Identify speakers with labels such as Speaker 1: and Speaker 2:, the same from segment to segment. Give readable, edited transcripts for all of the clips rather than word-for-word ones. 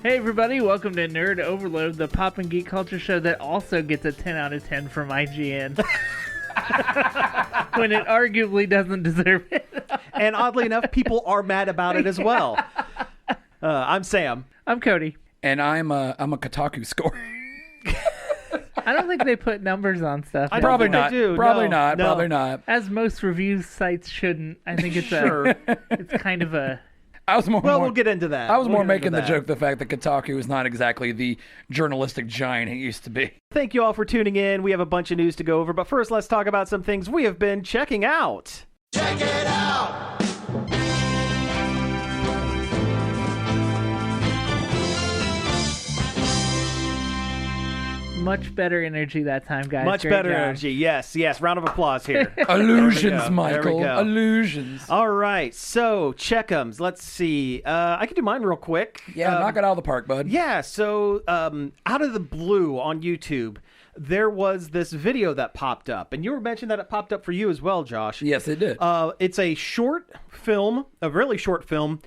Speaker 1: Hey everybody, welcome to Nerd Overload, the pop and geek culture show that also gets a 10 out of 10 from IGN. When it arguably doesn't deserve it.
Speaker 2: And oddly enough, people are mad about it as well. I'm Sam.
Speaker 1: I'm Cody.
Speaker 3: And I'm a Kotaku score.
Speaker 1: I don't think they put numbers on stuff.
Speaker 3: Probably not. Probably
Speaker 2: No.
Speaker 3: not.
Speaker 1: As most review sites shouldn't. I think it's it's kind of a...
Speaker 2: We'll get into that.
Speaker 3: I was more making the joke the fact that Kotaku is not exactly the journalistic giant it used to be.
Speaker 2: Thank you all for tuning in. We have a bunch of news to go over, but first let's talk about some things we have been checking out.
Speaker 4: Check it out!
Speaker 1: Much better energy that time, guys.
Speaker 2: Much
Speaker 1: Great
Speaker 2: better
Speaker 1: job.
Speaker 2: energy. Yes. Round of applause here.
Speaker 3: Illusions, Michael.
Speaker 2: There we go.
Speaker 3: Illusions.
Speaker 2: All right. So, check'ems. Let's see. I can do mine real quick.
Speaker 3: Yeah, knock it out of the park, bud.
Speaker 2: Yeah. So, out of the blue on YouTube, there was this video that popped up. And you were mentioning that it popped up for you as well, Josh.
Speaker 3: Yes, it did.
Speaker 2: It's a short film, a really short film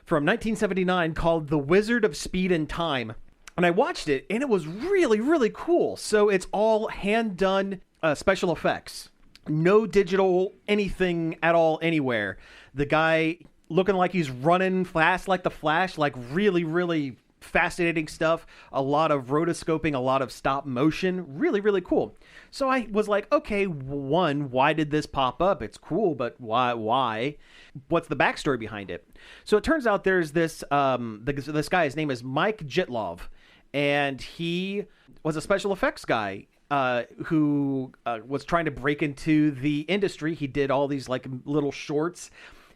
Speaker 2: from 1979 called The Wizard of Speed and Time. And I watched it, and it was really, really cool. So it's all hand-done special effects. No digital anything at all anywhere. The guy looking like he's running fast like the Flash, like really, really fascinating stuff. A lot of rotoscoping, a lot of stop motion. Really, really cool. So I was like, okay, why did this pop up? It's cool, but why? What's the backstory behind it? So it turns out there's this this guy, his name is Mike Jitlov. And he was a special effects guy who was trying to break into the industry. He did all these like little shorts,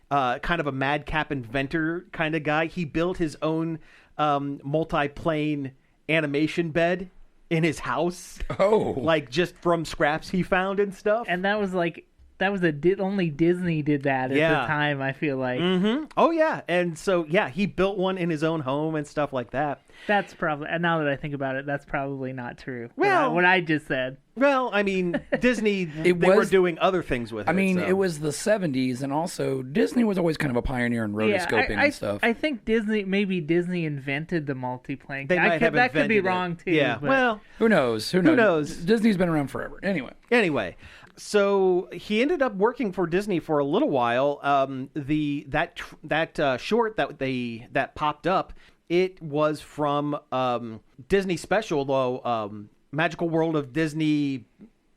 Speaker 2: kind of a madcap inventor kind of guy. He built his own multi-plane animation bed in his house.
Speaker 3: Oh.
Speaker 2: Like just from scraps he found and stuff.
Speaker 1: And that was like... only Disney did that at the time, I feel like.
Speaker 2: Mm-hmm. Oh, yeah. And so, yeah, he built one in his own home and stuff like that.
Speaker 1: That's probably... And now that I think about it, that's probably not true.
Speaker 2: Well...
Speaker 1: What I just said.
Speaker 2: Well, I mean, Disney, they were doing other things with it.
Speaker 3: I mean,
Speaker 2: so.
Speaker 3: it was the 70s, and also Disney was always kind of a pioneer in rotoscoping and stuff.
Speaker 1: I think Disney invented the multiplane.
Speaker 2: They might have
Speaker 1: that could be
Speaker 2: invented it.
Speaker 1: wrong, too.
Speaker 2: Yeah,
Speaker 1: but...
Speaker 2: well...
Speaker 3: Who knows? Disney's been around forever. Anyway.
Speaker 2: So he ended up working for Disney for a little while. That short that popped up, it was from Disney special, though, Magical World of Disney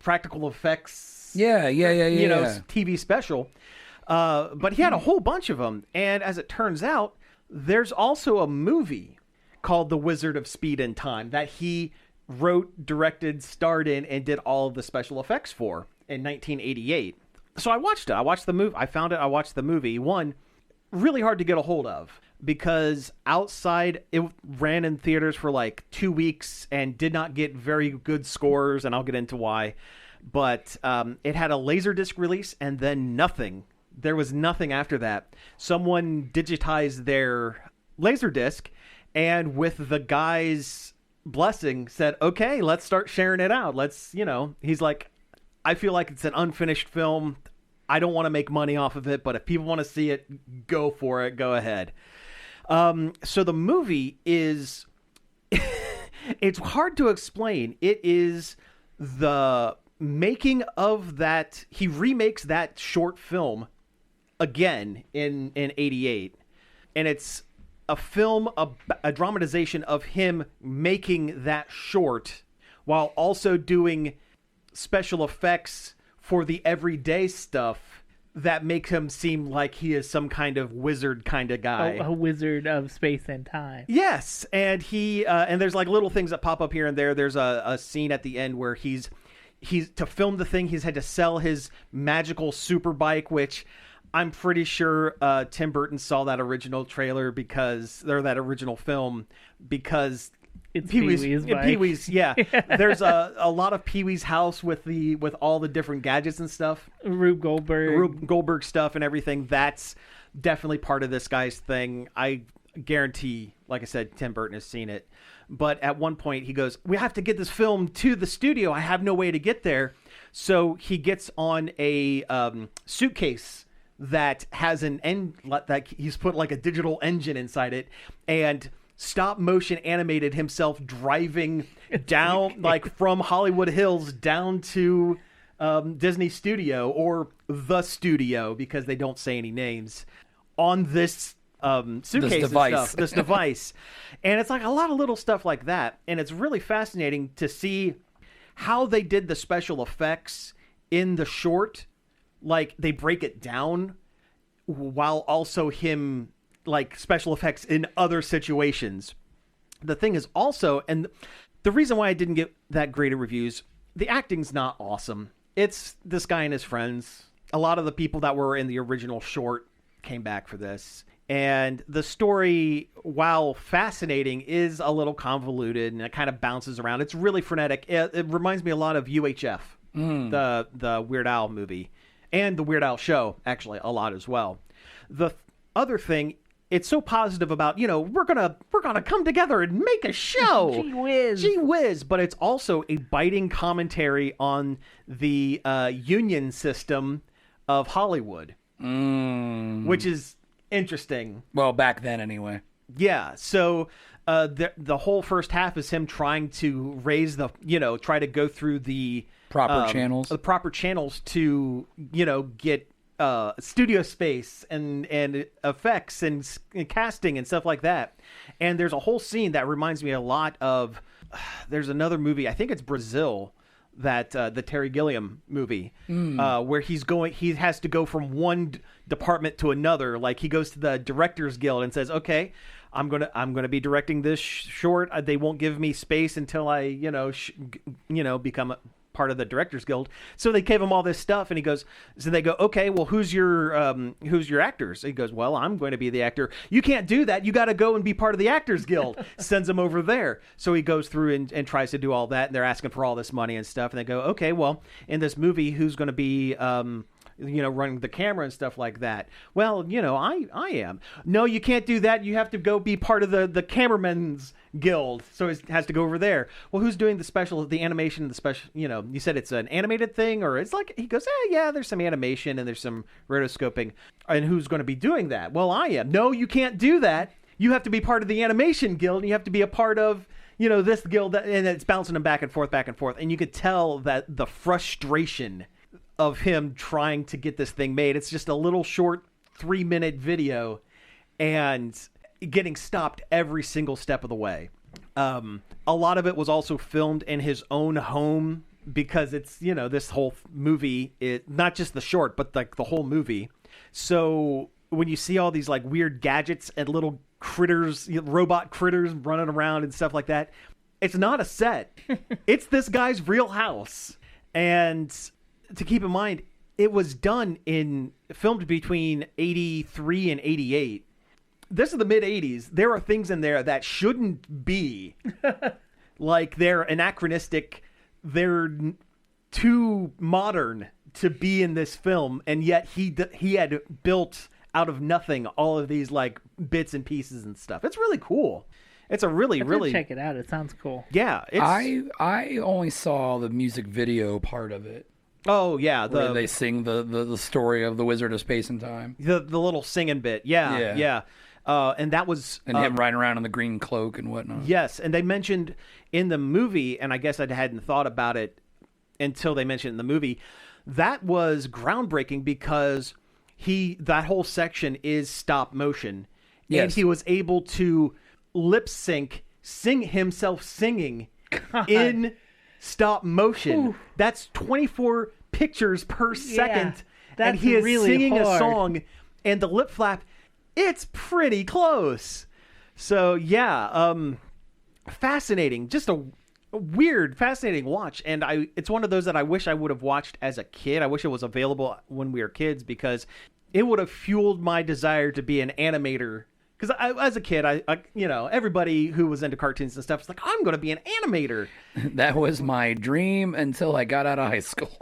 Speaker 2: practical effects.
Speaker 3: Yeah.
Speaker 2: TV special. But he had a whole bunch of them, and as it turns out, there's also a movie called The Wizard of Speed and Time that he wrote, directed, starred in, and did all of the special effects for. In 1988. So I watched it. I watched the movie. I found it. I watched the movie. One, really hard to get a hold of because outside it ran in theaters for like 2 weeks and did not get very good scores, and I'll get into why. But it had a Laserdisc release and then nothing. There was nothing after that. Someone digitized their Laserdisc and with the guy's blessing said, okay, let's start sharing it out. He's like, I feel like it's an unfinished film. I don't want to make money off of it, but if people want to see it, go for it. Go ahead. So the movie is... it's hard to explain. It is the making of that... He remakes that short film again in 88. And it's a film, a dramatization of him making that short while also doing... special effects for the everyday stuff that make him seem like he is some kind of wizard kind of guy.
Speaker 1: A wizard of space and time.
Speaker 2: Yes, and he and there's like little things that pop up here and there. There's a scene at the end where he's to film the thing, he's had to sell his magical super bike, which I'm pretty sure Tim Burton saw that original trailer that original film because
Speaker 1: It's
Speaker 2: Pee-wee's, yeah. There's a lot of Pee-wee's house with all the different gadgets and stuff.
Speaker 1: Rube
Speaker 2: Goldberg stuff and everything. That's definitely part of this guy's thing. I guarantee, like I said, Tim Burton has seen it. But at one point he goes, we have to get this film to the studio. I have no way to get there. So he gets on a suitcase that has that he's put like a digital engine inside it, and stop motion animated himself driving down like from Hollywood Hills down to Disney Studio or the studio, because they don't say any names, on this suitcase
Speaker 3: device.
Speaker 2: and stuff, this device. And it's like a lot of little stuff like that. And it's really fascinating to see how they did the special effects in the short. Like, they break it down while also him, like, special effects in other situations. The thing is also, and the reason why I didn't get that great of reviews, the acting's not awesome. It's this guy and his friends. A lot of the people that were in the original short came back for this. And the story, while fascinating, is a little convoluted, and it kind of bounces around. It's really frenetic. It reminds me a lot of UHF, the Weird Al movie, and the Weird Al show, actually, a lot as well. The other thing, it's so positive about, we're gonna come together and make a show. Gee whiz. But it's also a biting commentary on the union system of Hollywood, which is interesting.
Speaker 3: Well, back then anyway.
Speaker 2: Yeah. So the whole first half is him trying to raise try to go through the
Speaker 3: proper channels.
Speaker 2: The proper channels to, get studio space and effects and casting and stuff like that. And there's a whole scene that reminds me a lot of, there's another movie, I think it's Brazil, that the Terry Gilliam movie, where he has to go from one department to another. Like, he goes to the Directors Guild and says, okay, I'm gonna be directing this short. They won't give me space until I become part of the Directors Guild. So they gave him all this stuff, and they go, okay, well, who's your actors? He goes, well, I'm going to be the actor. You can't do that. You got to go and be part of the Actors Guild. Sends him over there. So he goes through and tries to do all that, and they're asking for all this money and stuff. And they go, okay, well, in this movie, who's going to be running the camera and stuff like that? Well, I am. No, you can't do that. You have to go be part of the cameraman's guild. So he has to go over there. Well, who's doing the animation and the special, you said it's an animated thing, or it's like, he goes, yeah, there's some animation and there's some rotoscoping. And who's going to be doing that? Well, I am. No, you can't do that. You have to be part of the animation guild, and you have to be a part of, this guild, and it's bouncing them back and forth. And you could tell that the frustration of him trying to get this thing made. It's just a little short 3-minute video and getting stopped every single step of the way. A lot of it was also filmed in his own home, because it's, this whole movie, not just the short, but like the whole movie. So when you see all these like weird gadgets and little critters, robot critters running around and stuff like that, it's not a set. It's this guy's real house. And to keep in mind, it was filmed between 83 and 88. This is the mid-80s. There are things in there that shouldn't be. Like, they're anachronistic. They're too modern to be in this film. And yet he had built out of nothing all of these, like, bits and pieces and stuff. It's really cool. It's a really
Speaker 1: check it out. It sounds cool.
Speaker 2: Yeah.
Speaker 3: I only saw the music video part of it.
Speaker 2: Oh, yeah.
Speaker 3: Where they sing the story of the Wizard of Space and Time.
Speaker 2: The little singing bit. Yeah. And that was...
Speaker 3: And him riding around in the green cloak and whatnot.
Speaker 2: Yes, and they mentioned in the movie, and I guess I hadn't thought about it until they mentioned it in the movie, that was groundbreaking because that whole section is stop motion. Yes. And he was able to lip sync, sing himself singing in stop motion. Ooh. That's 24 pictures per second.
Speaker 1: That's
Speaker 2: and he is
Speaker 1: really
Speaker 2: singing
Speaker 1: hard.
Speaker 2: a song, and the lip flap, it's pretty close. So yeah, fascinating. Just a weird, fascinating watch. And it's one of those that I wish I would have watched as a kid. I wish it was available when we were kids, because it would have fueled my desire to be an animator. Because as a kid, I everybody who was into cartoons and stuff was like, I'm going to be an animator.
Speaker 3: That was my dream until I got out of high school.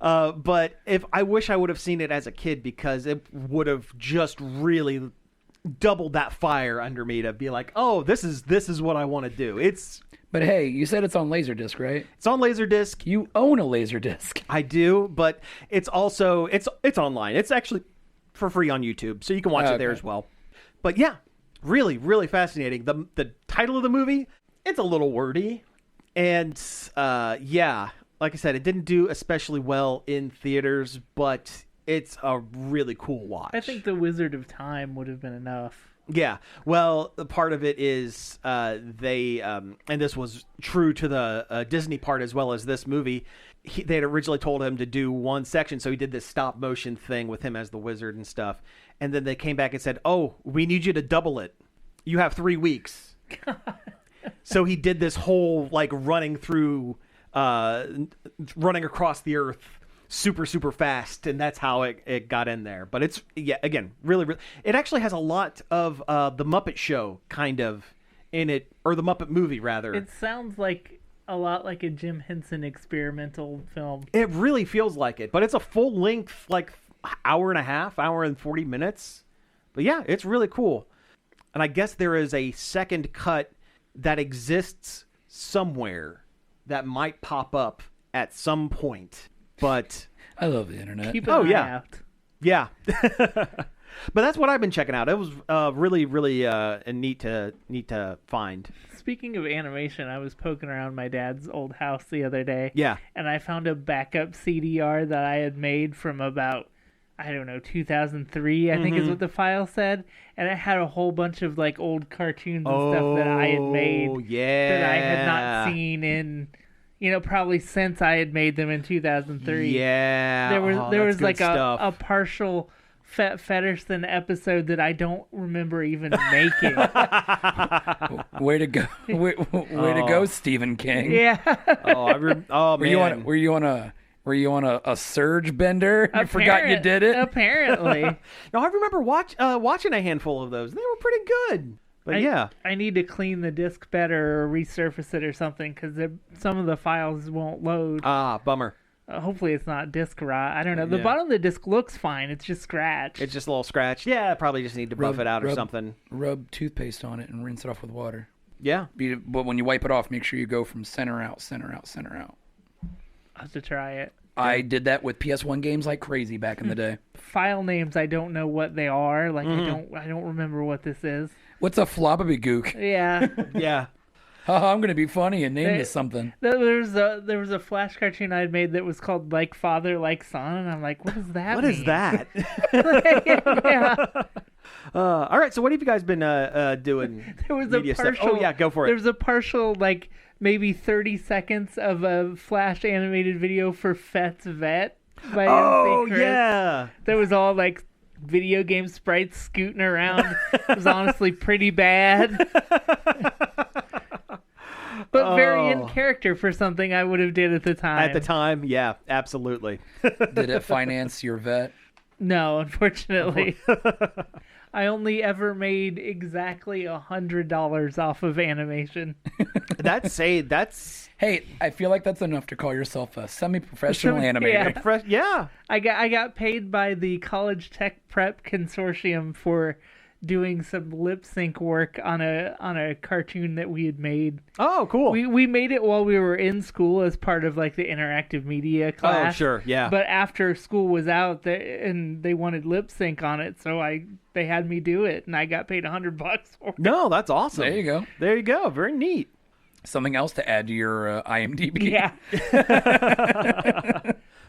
Speaker 2: But I wish I would have seen it as a kid, because it would have just really doubled that fire under me to be like, oh, this is what I want to do.
Speaker 3: But hey, you said it's on Laserdisc, right?
Speaker 2: It's on Laserdisc.
Speaker 3: You own a Laserdisc.
Speaker 2: I do, but it's also it's online. It's actually for free on YouTube, so you can watch it there as well. But yeah, really, really fascinating. The title of the movie, it's a little wordy. And, yeah, like I said, it didn't do especially well in theaters, but it's a really cool watch.
Speaker 1: I think The Wizard of Time would have been enough.
Speaker 2: Yeah, well, part of it is they, and this was true to the Disney part as well as this movie, they had originally told him to do one section, so he did this stop motion thing with him as the wizard and stuff, and then they came back and said, oh, we need you to double it. You have 3 weeks. So he did this whole, like, running across the earth super, super fast, and that's how it got in there. But it's, yeah, again, really, really, it actually has a lot of the Muppet Show kind of in it, or the Muppet movie, rather.
Speaker 1: It sounds like a lot like a Jim Henson experimental film.
Speaker 2: It really feels like it, but it's a full length, like, hour and a half, hour and 40 minutes. But yeah, it's really cool. And I guess there is a second cut that exists somewhere that might pop up at some point. But
Speaker 3: I love the internet.
Speaker 1: Keep an eye out.
Speaker 2: Yeah. But that's what I've been checking out. It was really, really neat to find.
Speaker 1: Speaking of animation, I was poking around my dad's old house the other day.
Speaker 2: Yeah.
Speaker 1: And I found a backup CDR that I had made from about, I don't know, 2003, I think is what the file said. And it had a whole bunch of like old cartoons and stuff that I had made that I had not seen in, probably since I had made them in 2003.
Speaker 2: Yeah.
Speaker 1: There was like a partial Fetishin episode that I don't remember even making.
Speaker 3: Way to go! Way to go, Stephen King.
Speaker 1: Yeah.
Speaker 2: Man.
Speaker 3: Were you on a surge bender? You forgot you did it?
Speaker 1: Apparently.
Speaker 2: No, I remember watching a handful of those. They were pretty good. But yeah.
Speaker 1: I need to clean the disc better or resurface it or something because some of the files won't load.
Speaker 2: Ah, bummer.
Speaker 1: Hopefully it's not disc rot. I don't know. The bottom of the disc looks fine. It's just scratched.
Speaker 2: It's just a little scratch. Yeah, I probably just need to buff it out or something.
Speaker 3: Rub toothpaste on it and rinse it off with water.
Speaker 2: Yeah.
Speaker 3: But when you wipe it off, make sure you go from center out, center out, center out.
Speaker 1: I'll have to try it.
Speaker 3: I did that with PS1 games like crazy back in the day.
Speaker 1: File names, I don't know what they are. Like I don't remember what this is.
Speaker 3: What's a floppy gook?
Speaker 1: Yeah.
Speaker 2: Yeah.
Speaker 3: I'm gonna be funny and name this something.
Speaker 1: There was a Flash cartoon I had made that was called Like Father, Like Son, and I'm like, what does that
Speaker 2: What
Speaker 1: mean?
Speaker 2: is that?
Speaker 1: Yeah.
Speaker 2: All right, so what have you guys been doing?
Speaker 1: There was
Speaker 2: media
Speaker 1: a partial.
Speaker 2: Stuff? Oh yeah, go for it.
Speaker 1: There was a partial, like maybe 30 seconds of a Flash animated video for Fet's Vet by MC Chris.
Speaker 2: Yeah.
Speaker 1: That was all like video game sprites scooting around. It was honestly pretty bad. But very in character for something I would have did at the time.
Speaker 2: At the time, yeah, absolutely.
Speaker 3: Did it finance your vet?
Speaker 1: No, unfortunately. I only ever made exactly $100 off of animation.
Speaker 2: That's
Speaker 3: Hey, I feel like that's enough to call yourself a semi-professional animator.
Speaker 1: Yeah. I got paid by the College Tech Prep Consortium for doing some lip sync work on a cartoon that we had made.
Speaker 2: Oh, cool.
Speaker 1: We made it while we were in school as part of like the interactive media class.
Speaker 2: Oh, sure, yeah.
Speaker 1: But after school was out, and they wanted lip sync on it, so they had me do it, and I got paid $100 for it.
Speaker 2: No, that's awesome.
Speaker 3: There you go.
Speaker 2: There you go. Very neat.
Speaker 3: Something else to add to your IMDb.
Speaker 1: Yeah.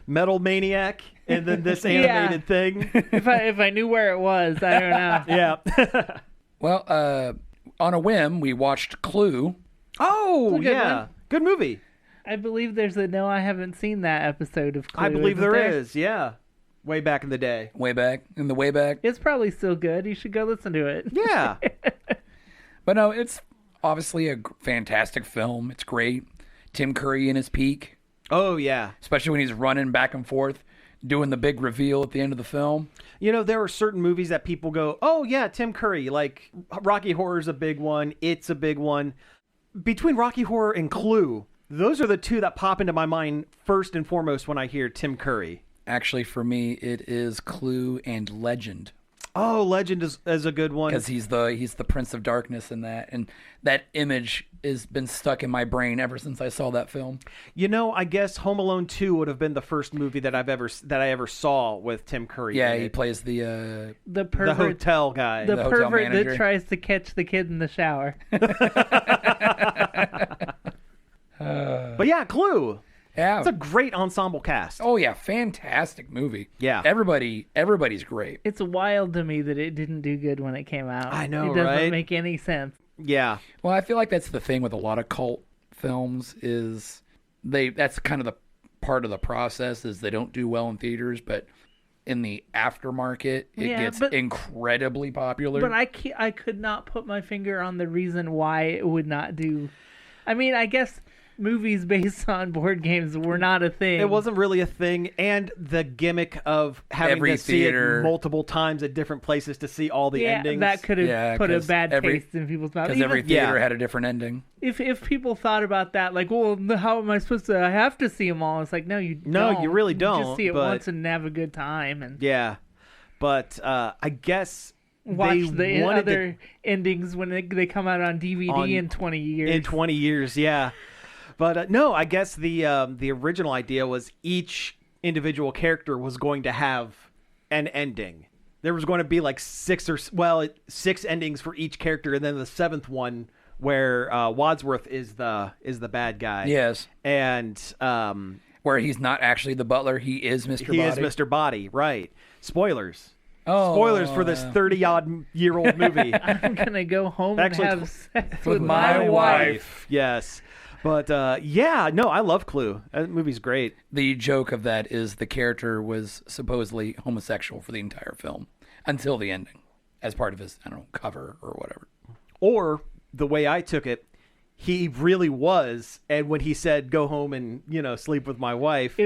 Speaker 2: Metal Maniac, and then this animated thing.
Speaker 1: If I knew where it was, I don't know.
Speaker 2: Yeah.
Speaker 3: Well, on a whim, we watched Clue.
Speaker 2: Oh,
Speaker 1: It's a good
Speaker 2: yeah.
Speaker 1: one.
Speaker 2: Good movie.
Speaker 1: I believe there's a no, I haven't seen that episode of Clue.
Speaker 2: I believe
Speaker 1: isn't
Speaker 2: there is, yeah. Way back in the day.
Speaker 3: Way back.
Speaker 1: It's probably still good. You should go listen to it.
Speaker 2: Yeah.
Speaker 3: But no, it's obviously a fantastic film. It's great. Tim Curry in his peak.
Speaker 2: Oh, yeah.
Speaker 3: Especially when he's running back and forth, doing the big reveal at the end of the film.
Speaker 2: You know, there are certain movies that people go, oh, yeah, Tim Curry. Like, Rocky Horror's a big one. It's a big one. Between Rocky Horror and Clue, those are the two that pop into my mind first and foremost when I hear Tim Curry.
Speaker 3: Actually, for me, it is Clue and Legend.
Speaker 2: Oh, Legend is a good one.
Speaker 3: because he's the Prince of Darkness in that, and that image has been stuck in my brain ever since I saw that film.
Speaker 2: You know, I guess Home Alone 2 would have been the first movie that I ever saw with Tim Curry.
Speaker 3: Yeah,
Speaker 2: in
Speaker 3: he
Speaker 2: it.
Speaker 3: plays the
Speaker 1: The
Speaker 2: the
Speaker 1: pervert,
Speaker 2: hotel guy.
Speaker 1: the
Speaker 3: the hotel
Speaker 1: pervert
Speaker 3: manager.
Speaker 1: that tries to catch the kid in the shower.
Speaker 2: But yeah, Clue.
Speaker 3: yeah.
Speaker 2: It's a great ensemble cast.
Speaker 3: Oh yeah, fantastic movie.
Speaker 2: Yeah.
Speaker 3: Everybody's great.
Speaker 1: It's wild to me that it didn't do good when it came out.
Speaker 2: I know,
Speaker 1: it doesn't
Speaker 2: right?
Speaker 1: make any sense.
Speaker 2: Yeah.
Speaker 3: Well, I feel like that's the thing with a lot of cult films is that's kind of the part of the process is they don't do well in theaters, but in the aftermarket it gets incredibly popular.
Speaker 1: But I could not put my finger on the reason why it would not do. I mean, I guess movies based on board games were not a thing.
Speaker 2: It wasn't really a thing, and the gimmick of having
Speaker 3: Every
Speaker 2: to see
Speaker 3: theater-
Speaker 2: it multiple times at different places to see all the
Speaker 1: Yeah,
Speaker 2: endings.
Speaker 1: that could have put a
Speaker 3: 'cause
Speaker 1: bad
Speaker 3: every-
Speaker 1: taste in people's mouths.
Speaker 3: because every
Speaker 1: Even
Speaker 3: theater
Speaker 2: Yeah.
Speaker 3: had a different ending.
Speaker 1: if people thought about that, like, well, how am I supposed to? I have to see them all. It's like, no, you
Speaker 2: No,
Speaker 1: don't.
Speaker 2: you really
Speaker 1: Just
Speaker 2: don't,
Speaker 1: see it
Speaker 2: but-
Speaker 1: once and have a good time and
Speaker 2: Yeah, but I guess
Speaker 1: watch
Speaker 2: they
Speaker 1: the
Speaker 2: wanted
Speaker 1: other endings when they come out on DVD in 20 years.
Speaker 2: in 20 years. Yeah, but no, I guess the original idea was each individual character was going to have an ending. There was going to be like six endings for each character, and then the seventh one where Wadsworth is the bad guy.
Speaker 3: Yes,
Speaker 2: and
Speaker 3: where he's not actually the butler, he is Mr.
Speaker 2: he
Speaker 3: Body.
Speaker 2: is Mr. Body. Right. Spoilers.
Speaker 3: Oh,
Speaker 2: Spoilers for this 30-odd-year-old movie.
Speaker 1: I'm gonna go home
Speaker 2: Actually,
Speaker 1: and have sex
Speaker 3: with
Speaker 1: with
Speaker 3: my
Speaker 1: my
Speaker 3: wife.
Speaker 2: Yes. But yeah, no, I love Clue. That movie's great.
Speaker 3: The joke of that is the character was supposedly homosexual for the entire film until the ending, as part of his cover or whatever.
Speaker 2: Or the way I took it, he really was, and when he said go home and sleep with my wife,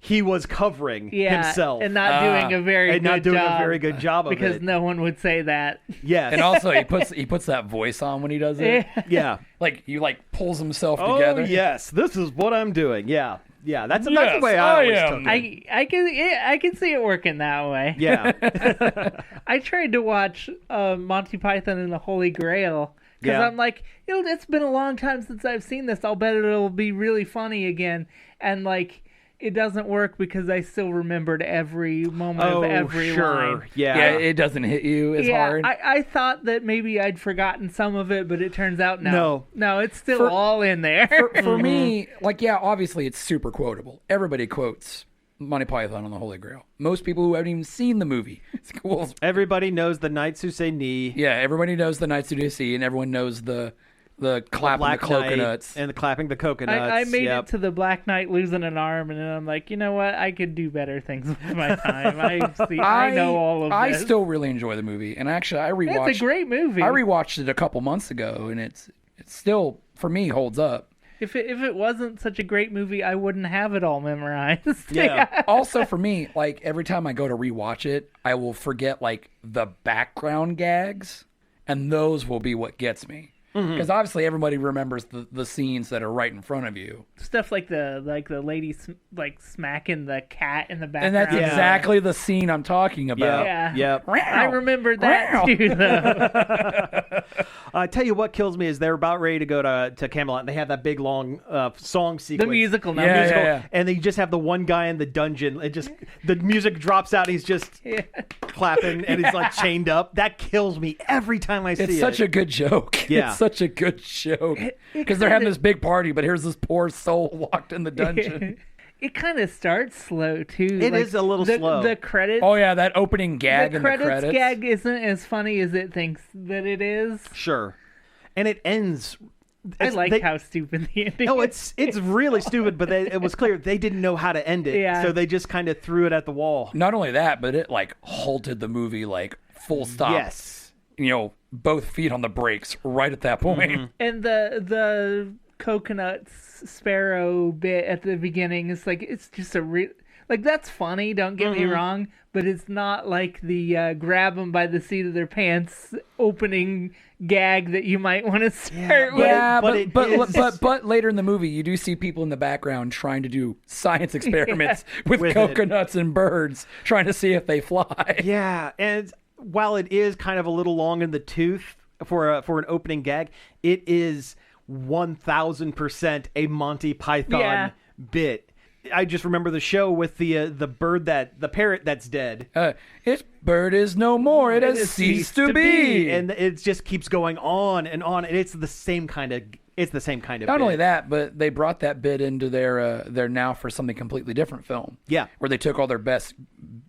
Speaker 2: he was covering himself
Speaker 1: and not doing a very
Speaker 2: and
Speaker 1: good
Speaker 2: not doing
Speaker 1: job
Speaker 2: a very good job of
Speaker 1: because
Speaker 2: it.
Speaker 1: no one would say that.
Speaker 2: Yes.
Speaker 3: And also he puts that voice on when he does it.
Speaker 2: Yeah.
Speaker 3: Like he pulls himself
Speaker 2: Oh
Speaker 3: together.
Speaker 2: yes, this is what I'm doing. Yeah. Yeah, that's the
Speaker 3: Yes,
Speaker 2: way I always took it.
Speaker 1: I can see it working that way.
Speaker 2: Yeah.
Speaker 1: I tried to watch Monty Python and the Holy Grail because
Speaker 2: Yeah.
Speaker 1: I'm like, it's been a long time since I've seen this. I'll bet it'll be really funny again. And it doesn't work because I still remembered every moment of every line.
Speaker 2: Yeah.
Speaker 3: Yeah, it doesn't hit you as hard.
Speaker 1: I thought that maybe I'd forgotten some of it, but it turns out no, it's still all in there.
Speaker 3: For me, obviously it's super quotable. Everybody quotes Monty Python and the Holy Grail. Most people who haven't even seen the movie. It's cool.
Speaker 2: Everybody knows the Knights Who Say Knee.
Speaker 3: Yeah, everybody knows the Knights Who Do See, and everyone knows the clapping the
Speaker 2: Black
Speaker 3: coconuts.
Speaker 2: Knight and the clapping the coconuts.
Speaker 1: I made
Speaker 2: Yep.
Speaker 1: it to the Black Knight losing an arm, and then I'm like, you know what? I could do better things with my time. I know all of this.
Speaker 3: I still really enjoy the movie, and actually, I rewatched.
Speaker 1: It's a great movie.
Speaker 3: I rewatched it a couple months ago, and it's still for me holds up.
Speaker 1: If it wasn't such a great movie, I wouldn't have it all memorized.
Speaker 2: Yeah.
Speaker 3: Also, for me, every time I go to rewatch it, I will forget the background gags, and those will be what gets me. Because obviously everybody remembers the scenes that are right in front of you,
Speaker 1: Stuff like the lady smacking the cat in the
Speaker 3: and
Speaker 1: background.
Speaker 3: that's exactly the scene I'm talking about.
Speaker 1: Yeah.
Speaker 2: Yep.
Speaker 1: I remember that too, though.
Speaker 2: I tell you what kills me is they're about ready to go to Camelot. And they have that big long song sequence.
Speaker 1: The musical
Speaker 3: Yeah,
Speaker 1: number.
Speaker 3: yeah.
Speaker 2: And they just have the one guy in the dungeon. The music drops out. He's just clapping and he's chained up. That kills me every time I see it.
Speaker 3: It's such a good joke.
Speaker 2: Yeah.
Speaker 3: It's such a good joke. Because they're having this big party, but here's this poor soul locked in the dungeon.
Speaker 1: It kind of starts slow too.
Speaker 2: It is a little slow.
Speaker 1: The credits.
Speaker 3: Oh, yeah, that opening gag
Speaker 1: the
Speaker 3: in the credits.
Speaker 1: gag isn't as funny as it thinks that it is.
Speaker 2: Sure. And it ends.
Speaker 1: I like how stupid the ending
Speaker 2: No,
Speaker 1: is.
Speaker 2: it's really stupid, but it was clear they didn't know how to end it.
Speaker 1: Yeah.
Speaker 2: So they just kind of threw it at the wall.
Speaker 3: Not only that, but it halted the movie full stop.
Speaker 2: Yes.
Speaker 3: Both feet on the brakes right at that point.
Speaker 1: And the coconut sparrow bit at the beginning is it's just a that's funny, don't get me wrong, but it's not like the grab them by the seat of their pants opening gag that you might want to start with.
Speaker 3: Yeah,
Speaker 2: But
Speaker 3: but later in the movie, you do see people in the background trying to do science experiments with
Speaker 2: With it.
Speaker 3: coconuts and birds, trying to see if they fly.
Speaker 2: Yeah, and while it is kind of a little long in the tooth for an opening gag, it is 1,000% a Monty Python bit. I just remember the show with the parrot that's dead.
Speaker 3: Its bird is no more. It has ceased to be.
Speaker 2: And it just keeps going on and on. And it's the same kind of.
Speaker 3: Not only that, but they brought that bit into their Now for Something Completely Different film.
Speaker 2: Yeah,
Speaker 3: where they took all their best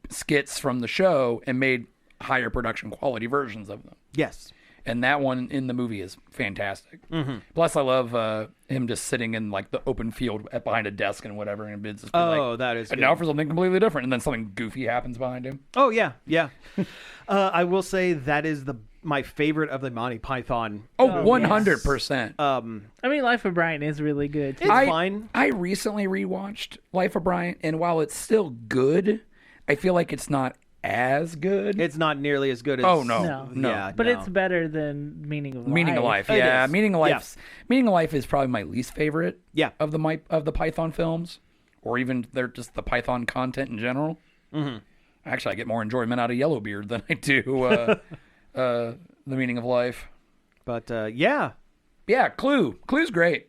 Speaker 3: skits from the show and made higher production quality versions of them.
Speaker 2: Yes.
Speaker 3: And that one in the movie is fantastic.
Speaker 2: Mm-hmm.
Speaker 3: Plus, I love him just sitting in like the open field behind a desk and whatever, and it's just
Speaker 2: that is.
Speaker 3: And
Speaker 2: good.
Speaker 3: now for something completely different, and then something goofy happens behind him.
Speaker 2: Oh yeah. I will say that is my favorite of the Monty Python.
Speaker 3: 100%.
Speaker 1: I mean, Life of Brian is really good.
Speaker 2: It's fine.
Speaker 3: I recently rewatched Life of Brian, and while it's still good, I feel like it's not as good.
Speaker 2: It's not nearly as good as.
Speaker 3: Oh no.
Speaker 2: Yeah,
Speaker 1: but it's better than Meaning of Life.
Speaker 3: Meaning of Life, yeah. Meaning of Life is probably my least favorite.
Speaker 2: Yeah.
Speaker 3: Of the Python films, or even they're just the Python content in general.
Speaker 2: Mm-hmm.
Speaker 3: Actually, I get more enjoyment out of Yellowbeard than I do the Meaning of Life.
Speaker 2: But yeah,
Speaker 3: Clue. Clue's great.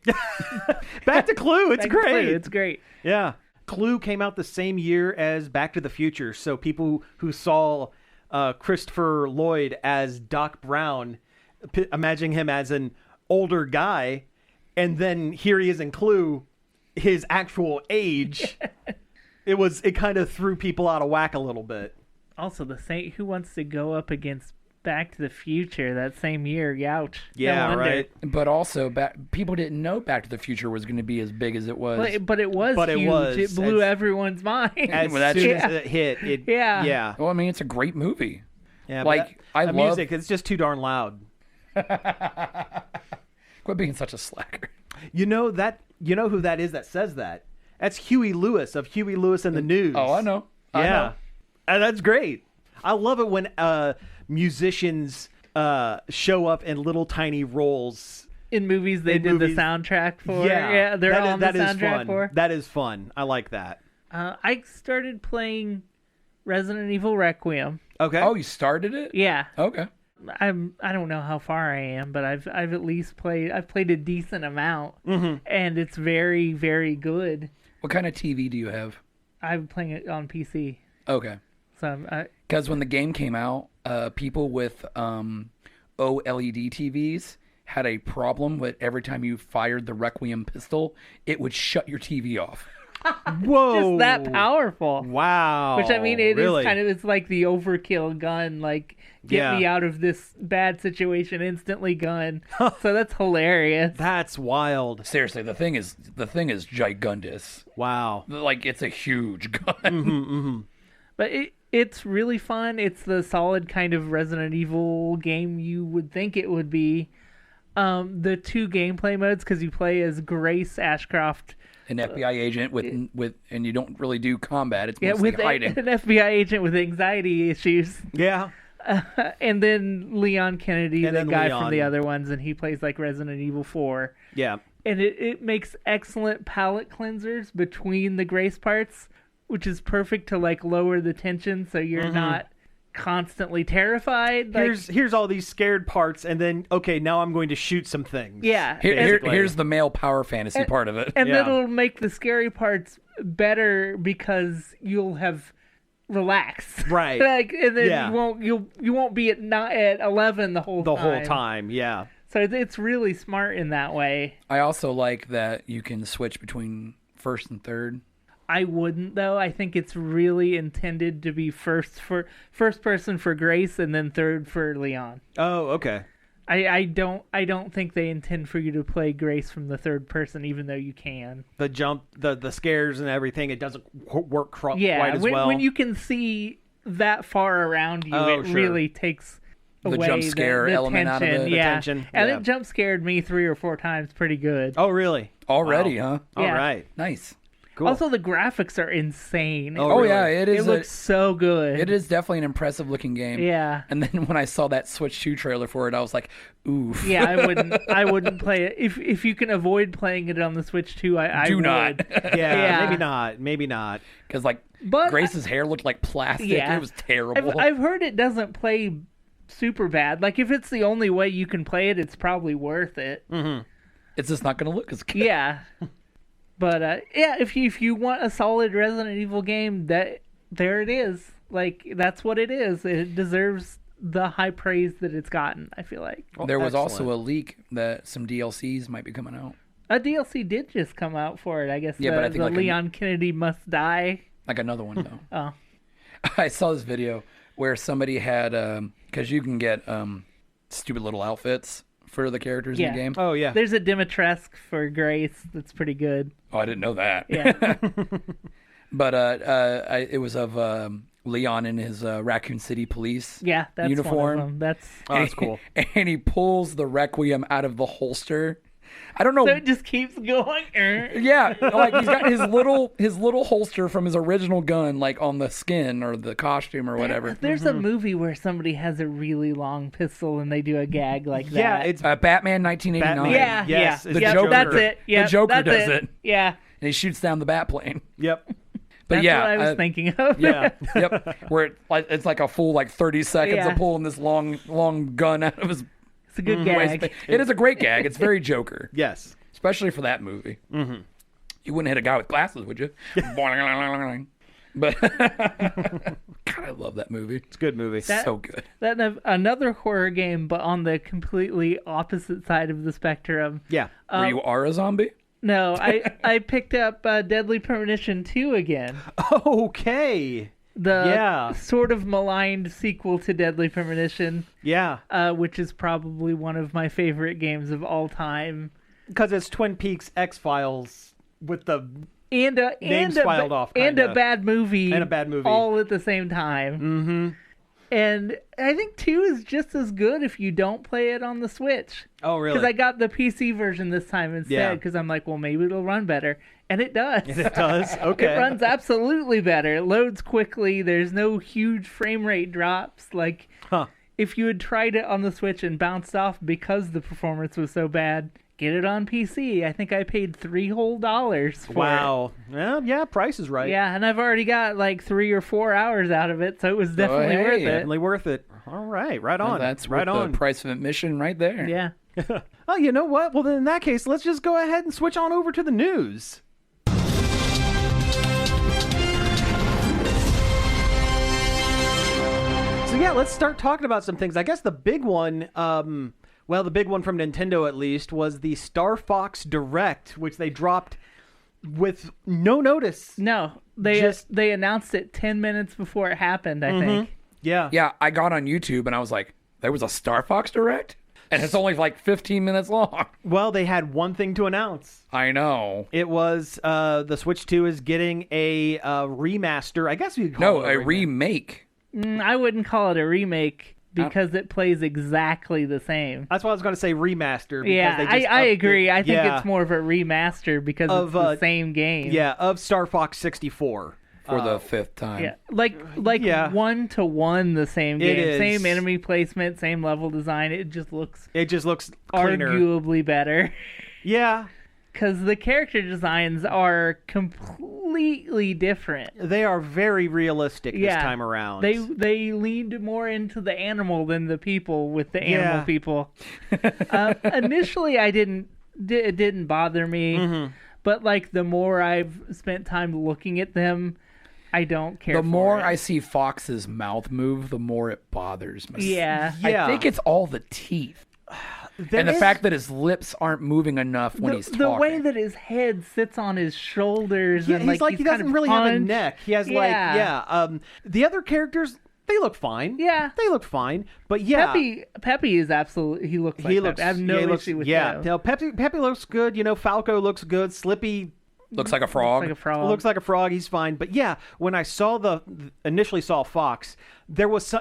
Speaker 2: Back to Clue. It's great.
Speaker 1: It's great.
Speaker 2: Yeah. Clue came out the same year as Back to the Future, so people who saw Christopher Lloyd as Doc Brown, imagining him as an older guy, and then here he is in Clue, his actual age. It kind of threw people out of whack a little bit.
Speaker 1: Also, who wants to go up against Back to the Future that same year? Youch.
Speaker 2: Yeah,
Speaker 1: no
Speaker 2: right.
Speaker 3: But also, people didn't know Back to the Future was going to be as big as it was.
Speaker 1: But it was huge. It blew everyone's mind.
Speaker 2: As soon as it hit, yeah.
Speaker 3: Well, I mean, it's a great movie.
Speaker 2: Yeah,
Speaker 3: like
Speaker 2: the music, it's just too darn loud.
Speaker 3: Quit being such a slacker.
Speaker 2: You know who that is that says that? That's Huey Lewis of Huey Lewis and the News.
Speaker 3: Oh, I know.
Speaker 2: Yeah. And that's great. I love it when musicians show up in little tiny roles
Speaker 1: in movies they did the soundtrack for.
Speaker 2: Yeah,
Speaker 1: they're on the soundtrack
Speaker 2: fun.
Speaker 1: for.
Speaker 2: That is fun. I like that.
Speaker 1: I started playing Resident Evil Requiem.
Speaker 2: Okay.
Speaker 3: Oh, you started it?
Speaker 1: Yeah.
Speaker 3: Okay.
Speaker 1: I don't know how far I am, but I've at least played a decent amount, and it's very, very good.
Speaker 3: What kind of TV do you have?
Speaker 1: I'm playing it on PC.
Speaker 3: Okay.
Speaker 1: So
Speaker 3: because when the game came out, people with OLED TVs had a problem with every time you fired the Requiem pistol, it would shut your TV off.
Speaker 2: Whoa!
Speaker 1: Just that powerful.
Speaker 2: Wow.
Speaker 1: Which I mean, it
Speaker 2: really?
Speaker 1: is kind of, it's like the overkill gun, like get me out of this bad situation instantly gun. So that's hilarious.
Speaker 2: That's wild.
Speaker 3: Seriously, the thing is gigundous.
Speaker 2: Wow.
Speaker 3: Like it's a huge gun.
Speaker 1: But it's really fun. It's the solid kind of Resident Evil game you would think it would be. The two gameplay modes, because you play as Grace Ashcroft,
Speaker 3: an FBI agent with and you don't really do combat. It's mostly hiding.
Speaker 1: An FBI agent with anxiety issues.
Speaker 2: Yeah.
Speaker 1: And then Leon Kennedy,
Speaker 2: and
Speaker 1: the guy from the other ones, and he plays like Resident Evil 4.
Speaker 2: Yeah.
Speaker 1: And it makes excellent palate cleansers between the Grace parts, which is perfect to like lower the tension so you're not constantly terrified. Like,
Speaker 2: here's all these scared parts, and then okay, now I'm going to shoot some things.
Speaker 1: Yeah.
Speaker 3: Here's the male power fantasy part of it.
Speaker 1: And it'll make the scary parts better because you'll have relaxed.
Speaker 2: Right.
Speaker 1: Like, and then you won't be at 11 the whole
Speaker 2: time. Yeah.
Speaker 1: So it's really smart in that way.
Speaker 3: I also like that you can switch between first and third.
Speaker 1: I wouldn't, though. I think it's really intended to be first person for Grace and then third for Leon.
Speaker 2: Oh, okay.
Speaker 1: I don't think they intend for you to play Grace from the third person, even though you can.
Speaker 2: The jump, the scares and everything, it doesn't work quite as well.
Speaker 1: When you can see that far around you, really takes away
Speaker 3: the jump scare element
Speaker 1: tension.
Speaker 3: out of it.
Speaker 1: Yeah.
Speaker 2: The tension.
Speaker 1: And it jump scared me 3 or 4 times pretty good.
Speaker 2: Oh, really?
Speaker 3: Already, huh?
Speaker 2: All right.
Speaker 3: Nice.
Speaker 2: Cool.
Speaker 1: Also, the graphics are insane.
Speaker 2: Oh, really?
Speaker 3: yeah,
Speaker 1: It looks so good.
Speaker 3: It is definitely an impressive looking game.
Speaker 1: Yeah.
Speaker 3: And then when I saw that Switch 2 trailer for it, I was like, oof.
Speaker 1: Yeah, I wouldn't play it. If you can avoid playing it on the Switch 2, I
Speaker 3: Do
Speaker 1: would.
Speaker 3: not.
Speaker 2: Yeah, maybe not.
Speaker 3: Because Grace's hair looked like plastic.
Speaker 1: Yeah.
Speaker 3: It was terrible.
Speaker 1: I've heard it doesn't play super bad. Like, if it's the only way you can play it, it's probably worth it.
Speaker 2: Mm-hmm.
Speaker 3: It's just not going to look as good.
Speaker 1: Yeah. But, if you want a solid Resident Evil game, there it is. Like, that's what it is. It deserves the high praise that it's gotten, I feel like.
Speaker 2: Well,
Speaker 3: there was
Speaker 2: excellent.
Speaker 3: also a leak that some DLCs might be coming out.
Speaker 1: A DLC did just come out for it, I guess.
Speaker 3: Yeah, but I think
Speaker 1: the Leon Kennedy Must Die.
Speaker 3: Like another one, though.
Speaker 1: Oh.
Speaker 3: I saw this video where somebody had, because you can get stupid little outfits for the characters in the game.
Speaker 2: Oh, yeah.
Speaker 1: There's a Dimitrescu for Grace that's pretty good.
Speaker 3: Oh, I didn't know that.
Speaker 1: Yeah.
Speaker 3: But it was of Leon in his Raccoon City Police
Speaker 1: Yeah, that's
Speaker 3: uniform.
Speaker 1: one of them.
Speaker 2: That's cool.
Speaker 3: And he pulls the Requiem out of the holster. I don't know.
Speaker 1: So it just keeps going.
Speaker 3: Yeah, like he's got his little holster from his original gun, like on the skin or the costume or whatever.
Speaker 1: There's a movie where somebody has a really long pistol and they do a gag like that.
Speaker 2: Yeah, it's
Speaker 3: Batman 1989.
Speaker 2: Batman.
Speaker 1: Yeah,
Speaker 2: Yes,
Speaker 1: yeah.
Speaker 2: it's
Speaker 3: the
Speaker 1: Yep,
Speaker 3: Joker.
Speaker 1: That's it. Yep,
Speaker 3: the Joker
Speaker 1: that's
Speaker 3: does it.
Speaker 1: Yeah.
Speaker 3: And he shoots down the Batplane.
Speaker 2: Yep.
Speaker 3: But
Speaker 1: That's
Speaker 3: yeah,
Speaker 1: what I was thinking of.
Speaker 2: Yeah.
Speaker 3: Yep. Where it's like a full 30 seconds
Speaker 1: Yeah.
Speaker 3: of pulling this long gun out of his
Speaker 1: It's a good
Speaker 3: waist.
Speaker 1: gag.
Speaker 3: It is a great gag. It's very Joker,
Speaker 2: Yes.
Speaker 3: especially for that movie. Mm-hmm. You wouldn't hit a guy with glasses, would you? But God, I love that movie.
Speaker 2: It's a good movie.
Speaker 3: So good.
Speaker 1: Then another horror game, but on the completely opposite side of the spectrum.
Speaker 2: Yeah.
Speaker 3: Where you are a zombie?
Speaker 1: No, I picked up Deadly Premonition 2 again.
Speaker 2: Okay.
Speaker 1: The sort of maligned sequel to Deadly Premonition,
Speaker 2: Yeah.
Speaker 1: which is probably one of my favorite games of all time.
Speaker 2: Because it's Twin Peaks X-Files with the
Speaker 1: And
Speaker 2: names filed off,
Speaker 1: and
Speaker 2: kinda.
Speaker 1: a bad movie.
Speaker 2: And a bad movie.
Speaker 1: All at the same time.
Speaker 2: Mm-hmm.
Speaker 1: And I think 2 is just as good if you don't play it on the Switch.
Speaker 2: Oh, really?
Speaker 1: Because I got the PC version this time instead, because I'm like, well, maybe it'll run better. And it does.
Speaker 2: It does? Okay.
Speaker 1: It runs absolutely better. It loads quickly. There's no huge frame rate drops. Like, if you had tried it on the Switch and bounced off because the performance was so bad, get it on PC. I think I paid $3 whole for it.
Speaker 2: Wow. Well, yeah, price is right.
Speaker 1: Yeah, and I've already got like 3 or 4 hours out of it, so it was definitely worth it.
Speaker 2: Definitely worth it. All right. Right on.
Speaker 3: That's
Speaker 2: right
Speaker 3: worth
Speaker 2: on.
Speaker 3: the price of admission right there.
Speaker 1: Yeah.
Speaker 2: Oh, you know what? Well, then in that case, let's just go ahead and switch on over to the news. So yeah, let's start talking about some things. I guess the big one, the big one from Nintendo at least, was the Star Fox Direct, which they dropped with no notice.
Speaker 1: No, they announced it 10 minutes before it happened, I think.
Speaker 2: Yeah.
Speaker 3: Yeah, I got on YouTube and I was like, there was a Star Fox Direct? And it's only 15 minutes long.
Speaker 2: Well, they had one thing to announce.
Speaker 3: I know.
Speaker 2: It was the Switch 2 is getting a remaster. I guess we could call it
Speaker 3: a remake.
Speaker 1: I wouldn't call it a remake because it plays exactly the same.
Speaker 2: That's why I was going to say remaster. Because
Speaker 1: Yeah,
Speaker 2: they just
Speaker 1: I agree. I think
Speaker 2: yeah.
Speaker 1: it's more of a remaster because it's the same game.
Speaker 2: Yeah, of Star Fox 64.
Speaker 3: For the 5th time.
Speaker 1: Yeah, like 1-to-1 the same game.
Speaker 2: It is.
Speaker 1: Same enemy placement, same level design. It just looks
Speaker 2: cleaner.
Speaker 1: arguably better.
Speaker 2: Yeah.
Speaker 1: Because the character designs are completely different.
Speaker 2: They are very realistic this time around.
Speaker 1: They leaned more into the animal than the people with the animal people. Initially, it didn't bother me, but the more I've spent time looking at them, I don't care.
Speaker 3: The more I see Fox's mouth move, the more it bothers me.
Speaker 1: Yeah.
Speaker 3: I think it's all the teeth. And the fact that his lips aren't moving enough when he's talking.
Speaker 1: The way that his head sits on his shoulders.
Speaker 2: Yeah,
Speaker 1: and
Speaker 2: he's he doesn't really have a neck. He has the other characters, they look fine.
Speaker 1: Yeah.
Speaker 2: They look fine. But yeah.
Speaker 1: Peppy is absolutely, he looks like Peppy. I have no issue with him.
Speaker 2: Yeah, Peppy looks good. Falco looks good. Slippy
Speaker 3: looks like a frog.
Speaker 2: Looks like a frog. He's fine. But yeah, when I initially saw Fox, there was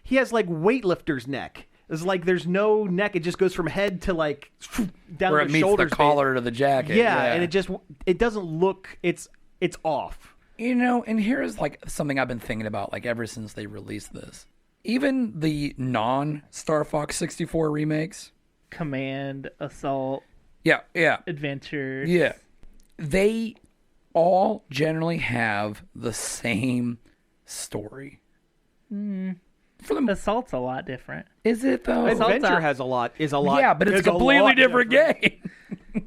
Speaker 2: he has weightlifter's neck. It's there's no neck. It just goes from head to down
Speaker 3: where
Speaker 2: the
Speaker 3: it meets
Speaker 2: shoulders.
Speaker 3: The collar to the jacket.
Speaker 2: Yeah, and it doesn't look. It's it's off.
Speaker 3: And here's like something I've been thinking about like ever since they released this. Even the non-Star Fox 64 remakes,
Speaker 1: Command, Assault,
Speaker 3: yeah,
Speaker 1: Adventure,
Speaker 3: yeah, they all generally have the same story. For them,
Speaker 1: Assault's a lot different.
Speaker 3: is it though?
Speaker 2: Adventure is a lot.
Speaker 3: Yeah, but it's a completely different game.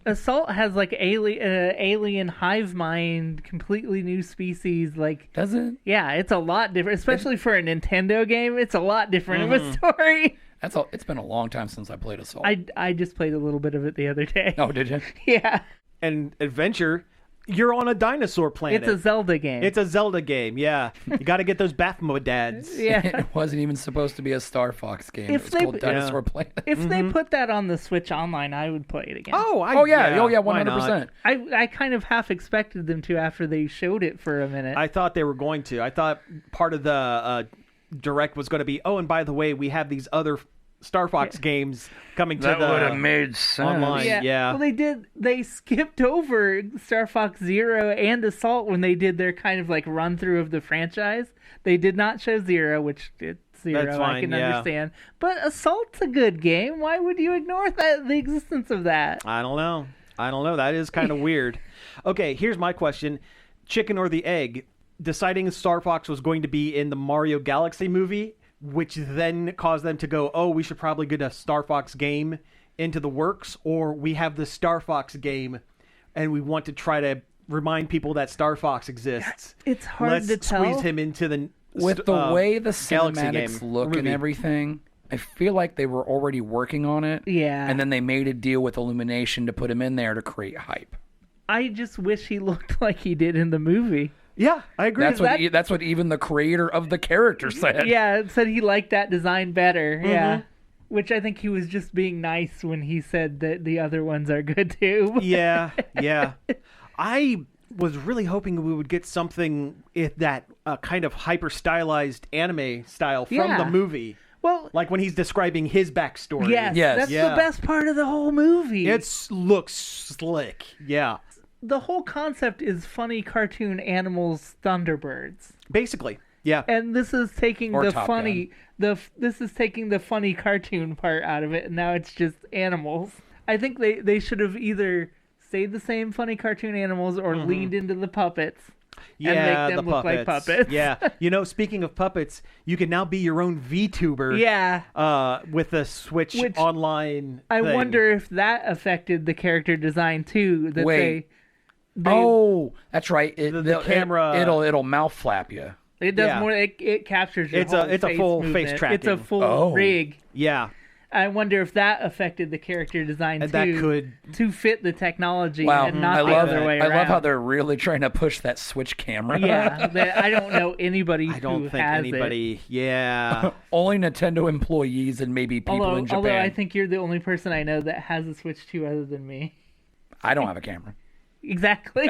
Speaker 1: Assault has like alien hive mind, completely new species. Like,
Speaker 3: Does it?
Speaker 1: yeah, it's a lot different, especially for a Nintendo game. It's a lot different of a story.
Speaker 3: That's all. It's been a long time since I played Assault.
Speaker 1: I just played a little bit of it the other day.
Speaker 3: Oh, did you?
Speaker 1: Yeah,
Speaker 2: And Adventure, you're on a dinosaur planet.
Speaker 1: it's a Zelda game.
Speaker 2: It's a Zelda game, yeah. You got to get those Baphomodads.
Speaker 1: Yeah.
Speaker 3: It wasn't even supposed to be a Star Fox game.
Speaker 1: If
Speaker 3: It was
Speaker 1: they-
Speaker 3: called Dinosaur Planet.
Speaker 1: If they put that on the Switch Online, I would play it again.
Speaker 3: Oh yeah,
Speaker 2: why not?
Speaker 3: 100%.
Speaker 1: I kind of half expected them to after they showed it for a minute.
Speaker 2: I thought they were going to. I thought part of the direct was going to be, oh, and by the way, we have these other Star Fox games coming to the
Speaker 3: made sense.
Speaker 2: online. Yeah.
Speaker 1: Well, they skipped over Star Fox Zero and Assault when they did their kind of like run through of the franchise. They did not show Zero, which it's Zero.
Speaker 2: That's
Speaker 1: I
Speaker 2: fine,
Speaker 1: can
Speaker 2: yeah.
Speaker 1: understand. But Assault's a good game. Why would you ignore the existence of that?
Speaker 2: I don't know. That is kind of weird. Okay, here's my question. Chicken or the egg? Deciding Star Fox was going to be in the Mario Galaxy movie, which then caused them to go, oh, we should probably get a Star Fox game into the works, or we have the Star Fox game and we want to try to remind people that Star Fox exists.
Speaker 1: It's hard
Speaker 2: Let's
Speaker 1: to tell.
Speaker 2: squeeze him into the
Speaker 3: With the way the
Speaker 2: Galaxy
Speaker 3: cinematics
Speaker 2: game,
Speaker 3: look and
Speaker 2: movie.
Speaker 3: everything, I feel like they were already working on it.
Speaker 1: Yeah.
Speaker 3: And then they made a deal with Illumination to put him in there to create hype.
Speaker 1: I just wish he looked like he did in the movie.
Speaker 2: Yeah, I agree.
Speaker 3: That's what even the creator of the character said.
Speaker 1: Yeah, it said he liked that design better. Yeah. Which I think he was just being nice when he said that the other ones are good too.
Speaker 2: Yeah. I was really hoping we would get something that kind of hyper stylized anime style from
Speaker 1: Yeah.
Speaker 2: the movie.
Speaker 1: Well,
Speaker 2: Like when he's describing his backstory.
Speaker 1: yes,
Speaker 3: Yes.
Speaker 1: that's
Speaker 2: Yeah.
Speaker 1: the best part of the whole movie.
Speaker 2: It looks slick. Yeah.
Speaker 1: The whole concept is funny cartoon animals, Thunderbirds.
Speaker 2: Basically. Yeah.
Speaker 1: And this is taking
Speaker 3: Or
Speaker 1: the
Speaker 3: Top
Speaker 1: funny this is taking the funny cartoon part out of it, and now it's just animals. I think they should have either stayed the same funny cartoon animals or leaned into the puppets.
Speaker 2: Yeah,
Speaker 1: and make them
Speaker 2: the
Speaker 1: look like puppets.
Speaker 2: Yeah. Speaking of puppets, you can now be your own VTuber.
Speaker 1: Yeah.
Speaker 2: With the Switch
Speaker 1: Which
Speaker 2: online
Speaker 1: I
Speaker 2: thing.
Speaker 1: wonder if that affected the character design too. That
Speaker 3: Wait.
Speaker 1: they
Speaker 3: Oh, that's right.
Speaker 2: The camera-
Speaker 3: It'll mouth flap you.
Speaker 1: it does
Speaker 2: Yeah.
Speaker 1: more. It captures your
Speaker 2: It's
Speaker 1: whole
Speaker 2: a
Speaker 1: face
Speaker 2: full face
Speaker 1: movement. It's a
Speaker 2: tracking.
Speaker 1: full
Speaker 3: Oh.
Speaker 1: rig.
Speaker 2: Yeah.
Speaker 1: I wonder if that affected the character design
Speaker 2: And
Speaker 1: too.
Speaker 2: that could...
Speaker 1: to fit the technology
Speaker 3: Wow,
Speaker 1: and not
Speaker 3: I
Speaker 1: the
Speaker 3: love
Speaker 1: other way
Speaker 3: I
Speaker 1: around.
Speaker 3: love how they're really trying to push that Switch camera.
Speaker 1: Yeah, I don't know anybody
Speaker 2: I don't
Speaker 1: who
Speaker 2: think
Speaker 1: has
Speaker 2: anybody... Yeah.
Speaker 3: Only Nintendo employees and maybe
Speaker 1: it.
Speaker 3: people in Japan.
Speaker 1: Although I think you're the only person I know that has a Switch 2 other than me.
Speaker 3: I don't have a camera.
Speaker 1: Exactly.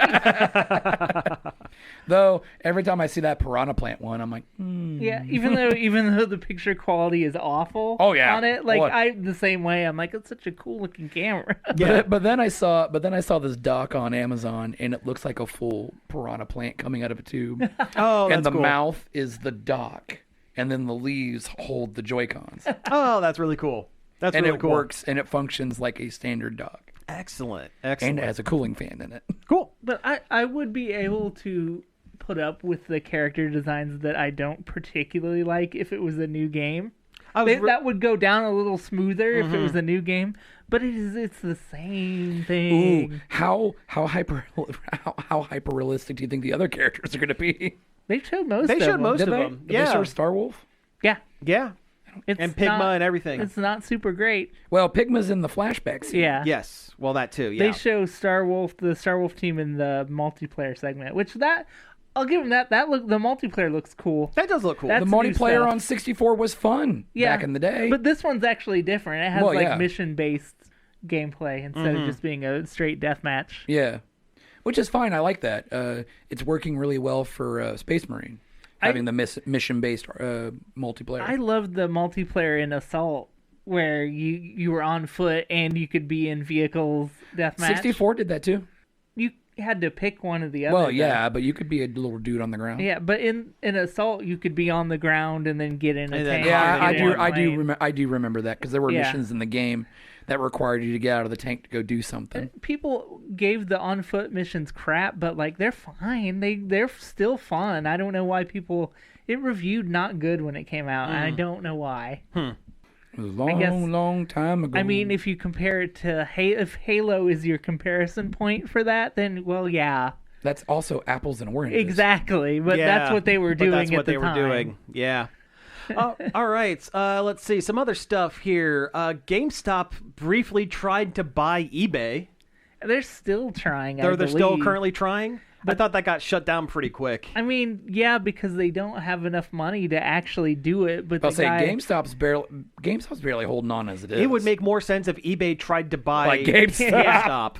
Speaker 3: Though every time I see that Piranha Plant one, I'm like,
Speaker 1: Yeah, even though the picture quality is awful.
Speaker 3: Oh, yeah.
Speaker 1: On it, like
Speaker 3: What?
Speaker 1: I'm the same way. I'm like, it's such a cool looking camera.
Speaker 2: Yeah.
Speaker 3: But then I saw this dock on Amazon, and it looks like a full Piranha Plant coming out of a tube,
Speaker 2: Oh, that's
Speaker 3: and the
Speaker 2: cool.
Speaker 3: mouth is the dock, and then the leaves hold the Joy-Cons,
Speaker 2: Oh, that's really cool. That's
Speaker 3: and
Speaker 2: really
Speaker 3: it
Speaker 2: cool.
Speaker 3: works and it functions like a standard dock,
Speaker 2: Excellent.
Speaker 3: and it has a cooling fan in it.
Speaker 2: Cool.
Speaker 1: But I would be able to put up with the character designs that I don't particularly like if it was a new game. That would go down a little smoother if it was a new game. But it's the same thing.
Speaker 3: Ooh, how hyper realistic do you think the other characters are going to be?
Speaker 1: They showed most
Speaker 2: They
Speaker 1: of
Speaker 2: showed
Speaker 1: them.
Speaker 2: most
Speaker 3: Did
Speaker 2: of
Speaker 3: they?
Speaker 2: them.
Speaker 3: Did
Speaker 2: Yeah.
Speaker 3: they show Starwolf?
Speaker 1: Yeah.
Speaker 2: Yeah.
Speaker 1: It's
Speaker 2: And Pigma
Speaker 1: not-
Speaker 2: and everything.
Speaker 1: It's not super great.
Speaker 3: Well, Pigma's in the flashback scene.
Speaker 1: Yeah.
Speaker 2: Yes. Well, that too. Yeah.
Speaker 1: They show the Star Wolf team in the multiplayer segment, which I'll give them that. The multiplayer looks cool.
Speaker 2: That does look cool.
Speaker 1: That's
Speaker 3: The
Speaker 1: new
Speaker 3: multiplayer
Speaker 1: stuff.
Speaker 3: on 64 was fun back in the day.
Speaker 1: But this one's actually different. It has
Speaker 3: Well, yeah.
Speaker 1: mission-based gameplay instead of just being a straight deathmatch.
Speaker 3: Yeah, which is fine. I like that. It's working really well for Space Marine, having the mission-based multiplayer.
Speaker 1: I loved the multiplayer in Assault, where you were on foot and you could be in vehicles deathmatch.
Speaker 3: 64 did that too.
Speaker 1: You had to pick one or the other.
Speaker 3: Well, yeah, but you could be a little dude on the ground.
Speaker 1: Yeah, but in Assault, you could be on the ground and then get in a tank.
Speaker 3: Yeah, I do remember that because there were missions in the game that required you to get out of the tank to go do something.
Speaker 1: People gave the on foot missions crap, but like they're fine. They're still fun. I don't know why people. It reviewed not good when it came out, and I don't know why.
Speaker 3: It was a long time ago.
Speaker 1: I mean, if you compare it to if Halo is your comparison point for that, then well, yeah.
Speaker 3: That's also apples and oranges.
Speaker 1: Exactly, but that's what they were doing
Speaker 2: that's what
Speaker 1: at the
Speaker 2: they
Speaker 1: time.
Speaker 2: were doing. Yeah. All right. Let's see some other stuff here. GameStop briefly tried to buy eBay.
Speaker 1: They're still trying.
Speaker 2: They're still currently trying. But I thought that got shut down pretty quick.
Speaker 1: I mean, yeah, because they don't have enough money to actually do it. But
Speaker 3: I'll say GameStop's barely holding on as it is.
Speaker 2: It would make more sense if eBay tried to buy
Speaker 3: GameStop.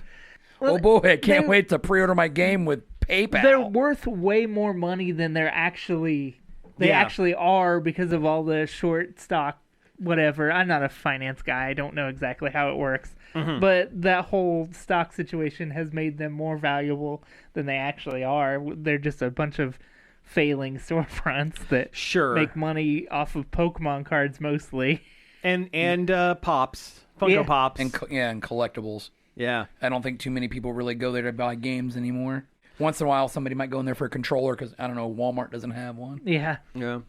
Speaker 1: Well,
Speaker 3: oh boy, I can't wait to pre-order my game with PayPal.
Speaker 1: They're worth way more money than they're actually. They actually are because of all the short stock, whatever. I'm not a finance guy. I don't know exactly how it works. Mm-hmm. But that whole stock situation has made them more valuable than they actually are. They're just a bunch of failing storefronts that make money off of Pokemon cards mostly.
Speaker 2: And Pops. Funko Pops.
Speaker 3: And collectibles.
Speaker 2: Yeah.
Speaker 3: I don't think too many people really go there to buy games anymore. Once in a while, somebody might go in there for a controller because, I don't know, Walmart doesn't have one.
Speaker 1: Yeah.
Speaker 2: Yeah.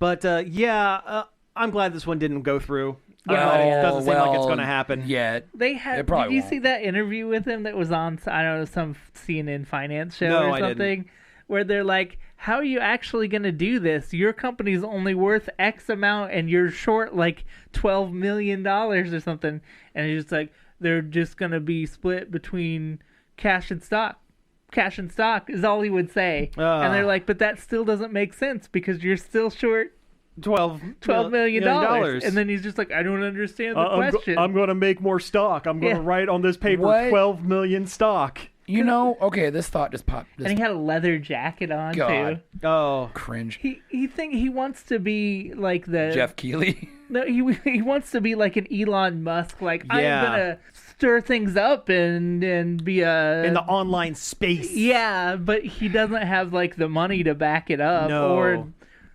Speaker 2: But, I'm glad this one didn't go through. It doesn't seem like it's going to happen.
Speaker 3: Yeah.
Speaker 1: Did you see that interview with him that was on, I don't know, some CNN finance show or something? I didn't. Where they're like, how are you actually going to do this? Your company's only worth X amount and you're short like $12 million or something. And he's just like, they're just going to be split between cash and stock. Cash and stock is all he would say. And they're like, but that still doesn't make sense because you're still short $12 million. And then he's just like, I don't understand the question.
Speaker 2: I'm going to make more stock. I'm going to write on this paper 12 million stock.
Speaker 3: You know, okay, this thought just popped.
Speaker 1: And he had a leather jacket on, too.
Speaker 2: Oh.
Speaker 3: Cringe.
Speaker 1: He wants to be like the...
Speaker 3: Jeff Keighley?
Speaker 1: No, he wants to be like an Elon Musk. Like, I'm going to stir things up and be a...
Speaker 2: in the online space.
Speaker 1: Yeah, but he doesn't have, like, the money to back it up.
Speaker 2: No.
Speaker 1: Or...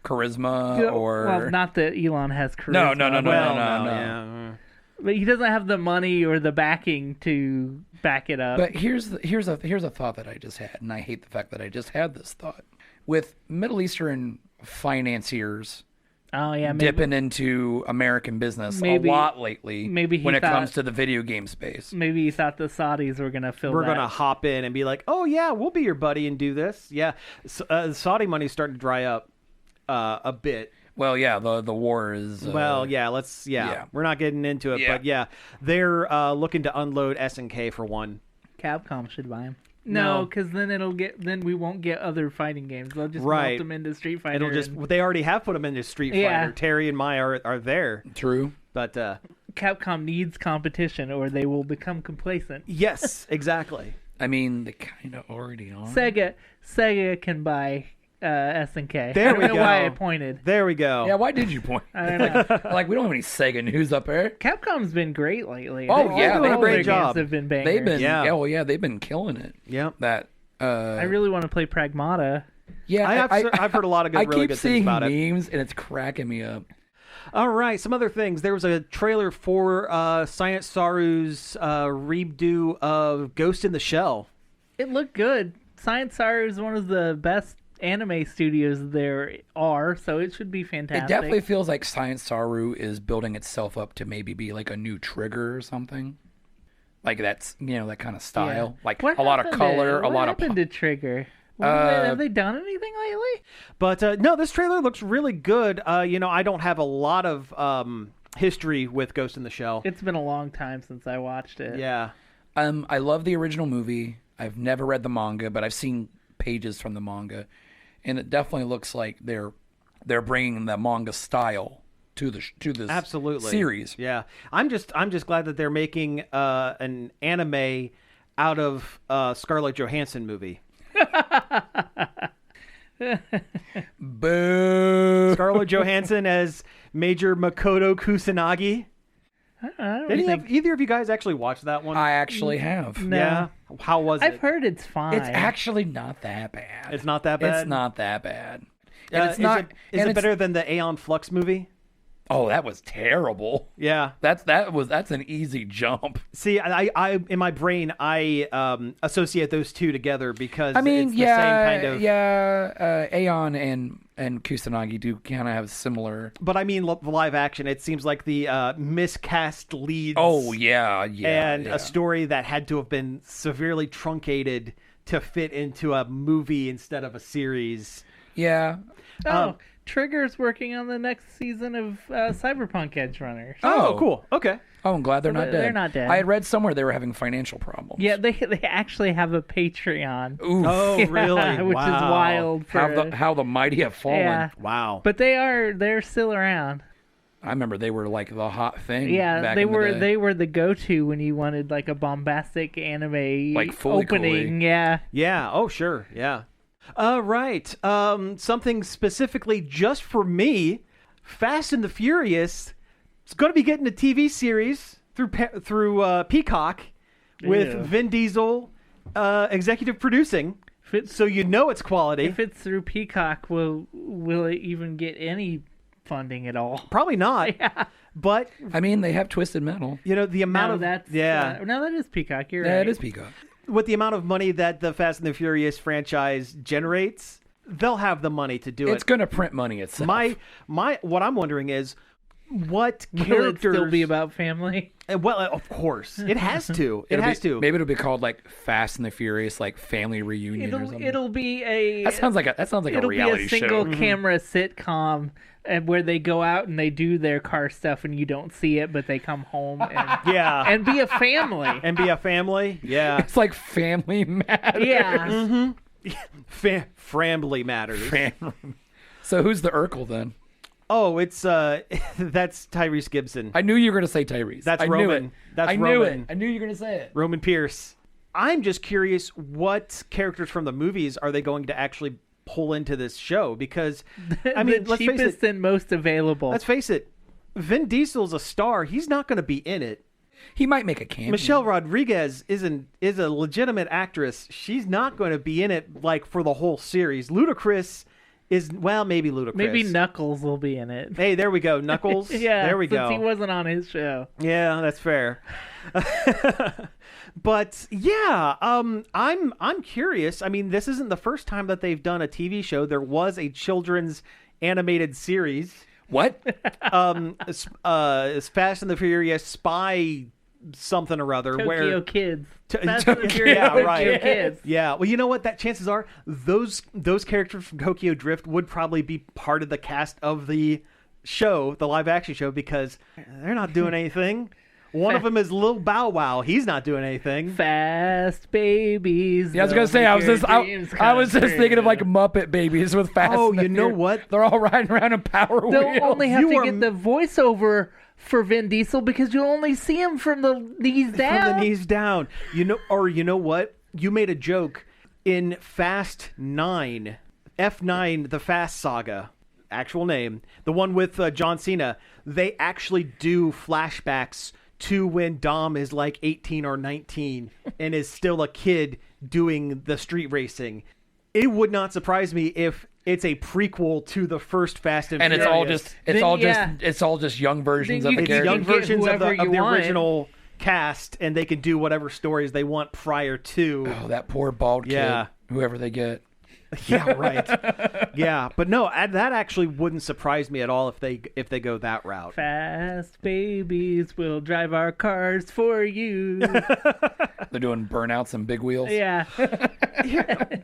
Speaker 3: charisma or...
Speaker 1: Well, not that Elon has charisma.
Speaker 3: No.
Speaker 2: Yeah.
Speaker 1: But he doesn't have the money or the backing to back it up.
Speaker 3: But here's a thought that I just had, and I hate the fact that I just had this thought. With Middle Eastern financiers dipping into American business a lot lately when it comes to the video game space.
Speaker 1: Maybe he thought the Saudis were going to fill
Speaker 2: We're going to hop in and be like, oh, yeah, we'll be your buddy and do this. Yeah, Saudi money's starting to dry up a bit.
Speaker 3: Well, yeah, the war is...
Speaker 2: we're not getting into it, but they're looking to unload S&K for one.
Speaker 1: Capcom should buy him. No, because then we won't get other fighting games. They'll just melt them into Street Fighter.
Speaker 2: They already have put them into Street Fighter. Terry and Mai are there.
Speaker 3: True.
Speaker 2: But
Speaker 1: Capcom needs competition or they will become complacent.
Speaker 2: Yes, exactly.
Speaker 3: I mean, they kind of already are.
Speaker 1: Sega can buy... S&K.
Speaker 2: There we go.
Speaker 1: I don't know why I pointed.
Speaker 2: There we go.
Speaker 3: Yeah, why did you point?
Speaker 1: I don't know.
Speaker 3: Like we don't have any Sega news up there.
Speaker 1: Capcom's been great lately.
Speaker 3: Oh,
Speaker 1: they've
Speaker 3: done
Speaker 2: a great job.
Speaker 1: Have been bangers.
Speaker 3: They've been killing it.
Speaker 2: Yeah.
Speaker 3: That.
Speaker 1: I really want to play Pragmata.
Speaker 3: Yeah,
Speaker 2: I've heard a lot of really good things about it.
Speaker 3: I keep seeing memes and it's cracking me up.
Speaker 2: All right, some other things. There was a trailer for Science Saru's redo of Ghost in the Shell.
Speaker 1: It looked good. Science Saru is one of the best anime studios there are, so it should be fantastic.
Speaker 3: It definitely feels like Science Saru is building itself up to maybe be like a new Trigger or something. Like that's, that kind of style. Yeah. Like a lot of color, a lot of...
Speaker 1: What happened to Trigger? Have they done anything lately?
Speaker 2: But no, this trailer looks really good. I don't have a lot of history with Ghost in the Shell.
Speaker 1: It's been a long time since I watched it.
Speaker 2: Yeah.
Speaker 3: I love the original movie. I've never read the manga, but I've seen pages from the manga. And it definitely looks like they're bringing the manga style to this series.
Speaker 2: Yeah, I'm just glad that they're making an anime out of Scarlett Johansson movie.
Speaker 3: Boo!
Speaker 2: Scarlett Johansson as Major Makoto Kusanagi. Did either of you guys actually watch that one?
Speaker 3: I actually have.
Speaker 1: No.
Speaker 2: Yeah. How was it?
Speaker 1: I've heard it's fine.
Speaker 3: It's actually not that bad.
Speaker 2: It's not that bad?
Speaker 3: It's not that bad. And it's not.
Speaker 2: Is it better than the Aeon Flux movie?
Speaker 3: Oh, that was terrible.
Speaker 2: Yeah.
Speaker 3: That's an easy jump.
Speaker 2: See, I in my brain, I associate those two together because it's the same kind of...
Speaker 3: Aeon and Kusanagi do kind of have similar...
Speaker 2: But I mean, the live action, it seems like the miscast leads...
Speaker 3: Oh, yeah.
Speaker 2: And a story that had to have been severely truncated to fit into a movie instead of a series.
Speaker 3: Yeah.
Speaker 1: Trigger's working on the next season of Cyberpunk Edge Runners.
Speaker 2: Oh, cool. Okay.
Speaker 3: Oh, I'm glad they're not dead.
Speaker 1: They're not dead.
Speaker 3: I had read somewhere they were having financial problems.
Speaker 1: Yeah, they actually have a Patreon.
Speaker 3: Oof.
Speaker 2: Oh, really?
Speaker 1: Which is wild.
Speaker 3: How the mighty have fallen.
Speaker 1: Yeah.
Speaker 2: Wow.
Speaker 1: But they're still around.
Speaker 3: I remember they were like the hot thing.
Speaker 1: Yeah,
Speaker 3: back
Speaker 1: they
Speaker 3: in the
Speaker 1: were.
Speaker 3: day.
Speaker 1: They were the go-to when you wanted like a bombastic anime
Speaker 3: Like Fully
Speaker 1: opening.
Speaker 3: Cooley.
Speaker 1: Yeah.
Speaker 2: Yeah. Oh, sure. Yeah. Right. Something specifically just for me. Fast and the Furious is going to be getting a TV series through Peacock with Vin Diesel executive producing. So you know it's quality.
Speaker 1: If it's through Peacock, will it even get any funding at all?
Speaker 2: Probably not.
Speaker 1: Yeah.
Speaker 2: But
Speaker 3: I mean, they have Twisted Metal.
Speaker 2: you know the amount of
Speaker 1: no, that is Peacock. You're
Speaker 3: Yeah,
Speaker 1: right.
Speaker 3: it is Peacock.
Speaker 2: with the amount of money that the Fast and the Furious franchise generates, they'll have the money to do it.
Speaker 3: It's going to print money itself.
Speaker 2: What I'm wondering is what
Speaker 1: Will
Speaker 2: characters
Speaker 1: it still be about family?
Speaker 2: Well, of course, it has to. It has to.
Speaker 3: Maybe it'll be called like Fast and the Furious, like family reunion or something.
Speaker 1: It'll be a.
Speaker 3: That sounds like a reality show.
Speaker 1: It'll be a single camera sitcom, and where they go out and they do their car stuff, and you don't see it, but they come home and
Speaker 2: Yeah.
Speaker 1: and be a family.
Speaker 2: And be a family. Yeah.
Speaker 3: It's like Family Matters.
Speaker 1: Yeah.
Speaker 2: Frambly matters.
Speaker 3: So who's the Urkel then?
Speaker 2: Oh, it's that's Tyrese Gibson.
Speaker 3: I knew you were going to say Tyrese.
Speaker 2: That's
Speaker 3: I
Speaker 2: Roman.
Speaker 3: Knew it.
Speaker 2: That's
Speaker 3: I
Speaker 2: Roman.
Speaker 3: knew it. I knew you were going to say it.
Speaker 2: Roman Pierce. I'm just curious what characters from the movies are they going to actually pull into this show, because I mean,
Speaker 1: the
Speaker 2: let's face
Speaker 1: cheapest
Speaker 2: it.
Speaker 1: and most available.
Speaker 2: Let's face it. Vin Diesel's a star. He's not going to be in it.
Speaker 3: He might make a cameo.
Speaker 2: Michelle Rodriguez is a legitimate actress. She's not going to be in it like for the whole series. Ludacris is, well, maybe Ludacris.
Speaker 1: Maybe Knuckles will be in it.
Speaker 2: Hey, there we go. Knuckles.
Speaker 1: Yeah,
Speaker 2: there we
Speaker 1: since
Speaker 2: go.
Speaker 1: he wasn't on his show.
Speaker 2: Yeah, that's fair. But yeah, I'm curious. I mean, this isn't the first time that they've done a TV show. There was a children's animated series.
Speaker 3: What?
Speaker 2: Fast and the Furious Spy something or other.
Speaker 1: Tokyo Kids. Fast
Speaker 2: Tokyo-
Speaker 1: and the Furious
Speaker 2: yeah, right.
Speaker 1: Tokyo Kids.
Speaker 2: Yeah, well, you know what? That chances are those characters from Tokyo Drift would probably be part of the cast of the show, the live action show, because they're not doing anything. One of them is Lil Bow Wow. He's not doing anything.
Speaker 1: Fast babies.
Speaker 3: Yeah, I was gonna say I was just thinking of like Muppet Babies with Fast.
Speaker 2: Oh,
Speaker 3: and the
Speaker 2: you know
Speaker 3: Furious.
Speaker 2: what?
Speaker 3: They're all riding around in Power
Speaker 1: They'll
Speaker 3: Wheels.
Speaker 1: only have to
Speaker 2: You are-
Speaker 1: get the voiceover for Vin Diesel because you'll only see him from the knees down.
Speaker 2: From the knees down. You know what? You made a joke in Fast 9, F9, the Fast Saga, actual name, the one with John Cena. They actually do flashbacks to when Dom is like 18 or 19 and is still a kid doing the street racing. It would not surprise me if it's a prequel to the first Fast and Furious.
Speaker 3: It's all just young versions
Speaker 1: Then
Speaker 3: of the
Speaker 1: you can
Speaker 2: It's
Speaker 3: characters.
Speaker 2: young
Speaker 1: get
Speaker 2: versions of
Speaker 1: whoever
Speaker 2: the
Speaker 1: you want.
Speaker 2: original cast, and they can do whatever stories they want prior to.
Speaker 3: Oh, that poor bald kid.
Speaker 2: Yeah.
Speaker 3: Whoever they get.
Speaker 2: Yeah, right. Yeah, but no, that actually wouldn't surprise me at all if they go that route.
Speaker 1: Fast babies will drive our cars for you.
Speaker 3: They're doing burnouts and big wheels.
Speaker 1: Yeah.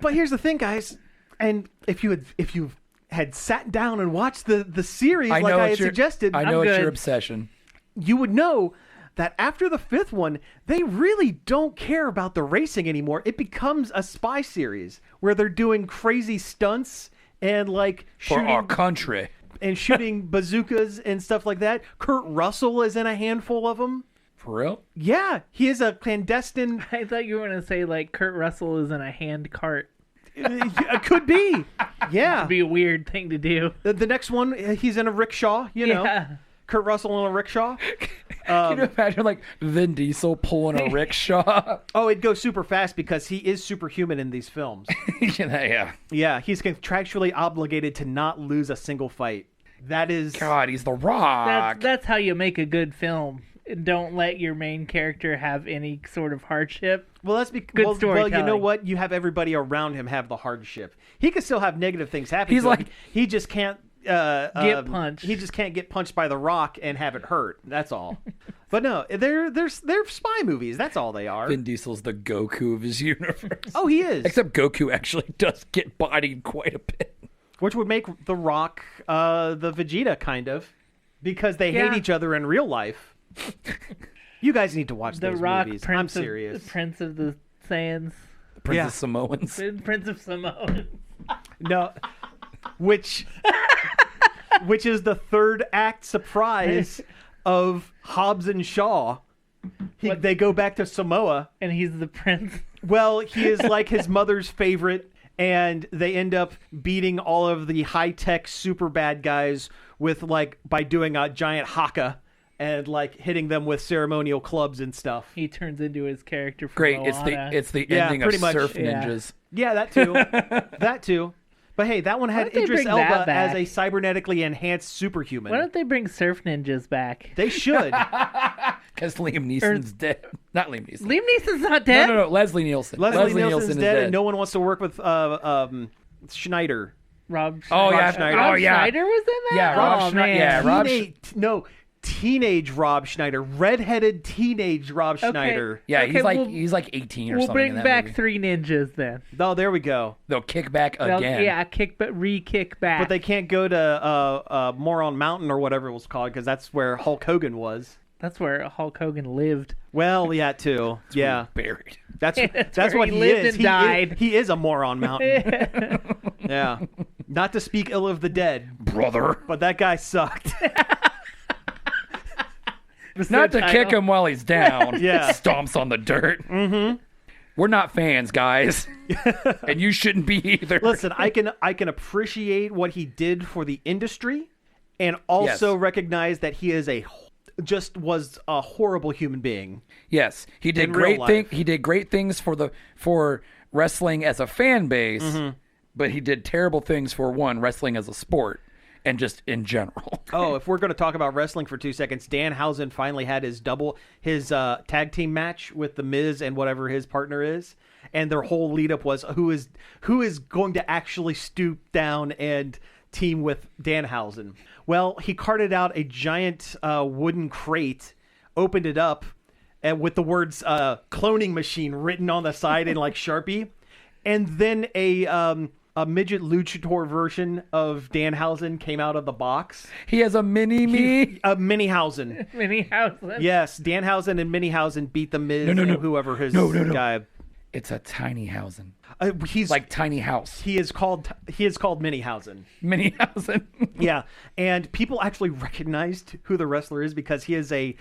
Speaker 2: But here's the thing, guys, and if you had sat down and watched the series like I had suggested,
Speaker 3: I know
Speaker 1: I'm
Speaker 3: it's
Speaker 1: good.
Speaker 3: your obsession.
Speaker 2: you would know that after the fifth one, they really don't care about the racing anymore. It becomes a spy series where they're doing crazy stunts and like
Speaker 3: For our country.
Speaker 2: and shooting bazookas and stuff like that. Kurt Russell is in a handful of them.
Speaker 3: For real?
Speaker 2: Yeah, he is a clandestine.
Speaker 1: I thought you were going to say like Kurt Russell is in a hand cart.
Speaker 2: It could be. Yeah.
Speaker 1: It'd be a weird thing to do.
Speaker 2: The next one, he's in a rickshaw, you know.
Speaker 1: Yeah.
Speaker 2: Kurt Russell on a rickshaw.
Speaker 3: Can you imagine like Vin Diesel pulling a rickshaw?
Speaker 2: Oh, it'd go super fast because he is superhuman in these films.
Speaker 3: Yeah.
Speaker 2: Yeah, he's contractually obligated to not lose a single fight. That is...
Speaker 3: God, he's The Rock.
Speaker 1: That's how you make a good film. Don't let your main character have any sort of hardship.
Speaker 2: Well, that's because
Speaker 1: Good
Speaker 2: well,
Speaker 1: storytelling.
Speaker 2: you know what? You have everybody around him have the hardship. He can still have negative things happen.
Speaker 3: He's
Speaker 2: to
Speaker 3: like-
Speaker 2: him. He just can't
Speaker 1: Get punched.
Speaker 2: He just can't get punched by The Rock and have it hurt. That's all. But no, they're spy movies. That's all they are.
Speaker 3: Vin Diesel's the Goku of his universe.
Speaker 2: Oh, he is.
Speaker 3: Except Goku actually does get bodied quite a bit.
Speaker 2: Which would make The Rock the Vegeta, kind of, because they hate each other in real life. You guys need to watch
Speaker 1: The
Speaker 2: those
Speaker 1: Rock,
Speaker 2: movies.
Speaker 1: Prince
Speaker 2: I'm serious.
Speaker 1: Of, Prince of the Saiyans.
Speaker 3: Prince of Samoans.
Speaker 1: Prince of Samoans.
Speaker 2: No, which is the third act surprise of Hobbs and Shaw. They go back to Samoa.
Speaker 1: And he's the prince.
Speaker 2: Well, he is like his mother's favorite, and they end up beating all of the high-tech super bad guys with by doing a giant haka and hitting them with ceremonial clubs and stuff.
Speaker 1: He turns into his character from
Speaker 3: Great.
Speaker 1: Moana.
Speaker 3: It's the ending of
Speaker 2: pretty much.
Speaker 3: Surf
Speaker 1: Yeah.
Speaker 3: Ninjas.
Speaker 2: Yeah, that too. That too. But hey, that one had
Speaker 1: don't they
Speaker 2: Idris
Speaker 1: bring
Speaker 2: Elba
Speaker 1: that
Speaker 2: as
Speaker 1: back?
Speaker 2: a cybernetically enhanced superhuman.
Speaker 1: Why don't they bring Surf Ninjas back?
Speaker 2: They should.
Speaker 3: Because Liam Neeson's dead. Not Liam Neeson.
Speaker 1: Liam Neeson's not dead?
Speaker 3: No. Leslie Nielsen.
Speaker 2: Leslie Nielsen's
Speaker 3: is
Speaker 2: dead, and no one wants to work with Schneider.
Speaker 1: Rob
Speaker 3: Oh,
Speaker 1: Schneider.
Speaker 3: yeah.
Speaker 2: Schneider.
Speaker 3: Oh,
Speaker 1: Rob
Speaker 3: yeah.
Speaker 1: Schneider was in that?
Speaker 3: Yeah, Rob
Speaker 1: oh,
Speaker 3: Schneider.
Speaker 1: man.
Speaker 3: Yeah,
Speaker 2: Teenage Rob Schneider, redheaded teenage Rob Schneider.
Speaker 3: Yeah,
Speaker 1: Okay,
Speaker 3: he's like 18 or
Speaker 1: We'll
Speaker 3: something.
Speaker 1: bring
Speaker 3: in that
Speaker 1: back
Speaker 3: movie.
Speaker 1: 3 ninjas then.
Speaker 2: Oh, there we go.
Speaker 3: They'll kick back
Speaker 1: They'll-
Speaker 3: again.
Speaker 1: Yeah, re-kick back.
Speaker 2: But they can't go to Moron Mountain or whatever it was called because that's where Hulk Hogan was.
Speaker 1: That's where Hulk Hogan lived.
Speaker 2: Well, yeah, too. Yeah,
Speaker 3: Buried.
Speaker 2: that's
Speaker 1: where
Speaker 2: what
Speaker 1: he
Speaker 2: he
Speaker 1: lived
Speaker 2: is.
Speaker 1: and died.
Speaker 2: He is a Moron Mountain. Yeah, not to speak ill of the dead,
Speaker 3: Brother.
Speaker 2: but that guy sucked.
Speaker 3: Not to kick him while he's down.
Speaker 2: Yeah.
Speaker 3: Stomps on the dirt. Mm-hmm. We're not fans, guys. And you shouldn't be either.
Speaker 2: Listen, I can appreciate what he did for the industry, and also recognize that he was a horrible human being.
Speaker 3: Yes, he did
Speaker 2: In real
Speaker 3: great
Speaker 2: life.
Speaker 3: He did great things for wrestling as a fan base, but he did terrible things for wrestling as a sport and just in general.
Speaker 2: Oh, if we're going to talk about wrestling for 2 seconds, Danhausen finally had his tag team match with The Miz and whatever his partner is, and their whole lead up was who is going to actually stoop down and team with Danhausen. Well, he carted out a giant wooden crate, opened it up, and with the words "cloning machine" written on the side in Sharpie, and then a midget luchador version of Danhausen came out of the box.
Speaker 3: He has a mini-me.
Speaker 2: Minihausen.
Speaker 1: Minihausen.
Speaker 2: Yes, Danhausen and Minihausen beat the Miz
Speaker 3: No.
Speaker 2: and whoever his guy.
Speaker 3: It's a tiny Hausen.
Speaker 2: He's
Speaker 3: Like tiny house.
Speaker 2: he is called Minihausen.
Speaker 3: Mini Hausen.
Speaker 2: Yeah, and people actually recognized who the wrestler is because he is a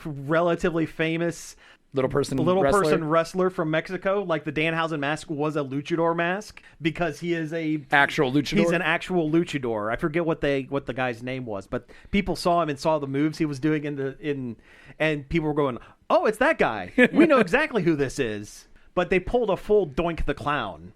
Speaker 2: relatively famous
Speaker 3: Little person
Speaker 2: wrestler from Mexico. Like the Danhausen mask was a luchador mask because he is
Speaker 3: Actual luchador.
Speaker 2: He's an actual luchador. I forget what the guy's name was, but people saw him and saw the moves he was doing and people were going, "Oh, it's that guy. We know exactly who this is." But they pulled a full Doink the Clown.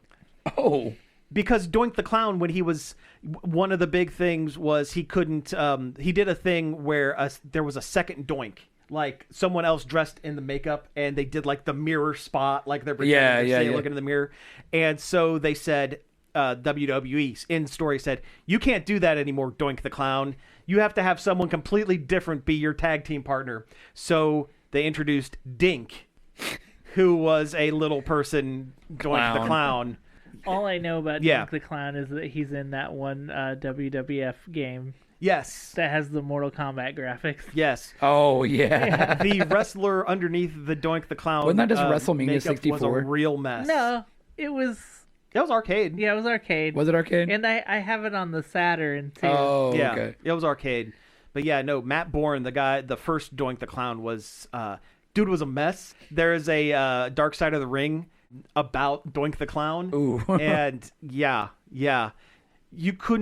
Speaker 3: Oh.
Speaker 2: Because Doink the Clown, when he was, one of the big things was he couldn't, he did a thing where there was a second Doink. Like someone else dressed in the makeup and they did the mirror spot, like they're pretending to looking in the mirror. And so they said, WWE in story said, "You can't do that anymore, Doink the Clown. You have to have someone completely different be your tag team partner." So they introduced Dink, who was a little person, Doink the Clown.
Speaker 1: All I know about
Speaker 2: Yeah.
Speaker 1: Dink the Clown is that he's in that one WWF game
Speaker 2: Yes.
Speaker 1: that has the Mortal Kombat graphics.
Speaker 2: Yes.
Speaker 3: Oh, yeah.
Speaker 2: The wrestler underneath the Doink the Clown.
Speaker 3: Wasn't that just WrestleMania
Speaker 2: makeup
Speaker 3: 64?
Speaker 2: Was a real mess.
Speaker 1: No, it was.
Speaker 2: That was arcade.
Speaker 1: Yeah, it was arcade.
Speaker 3: Was it arcade?
Speaker 1: And I have it on the Saturn too.
Speaker 3: Oh,
Speaker 2: Yeah,
Speaker 3: okay.
Speaker 2: it was arcade. But yeah, no, Matt Bourne, the first Doink the Clown was, dude was a mess. There is a Dark Side of the Ring about Doink the Clown.
Speaker 3: Ooh.
Speaker 2: And yeah. You would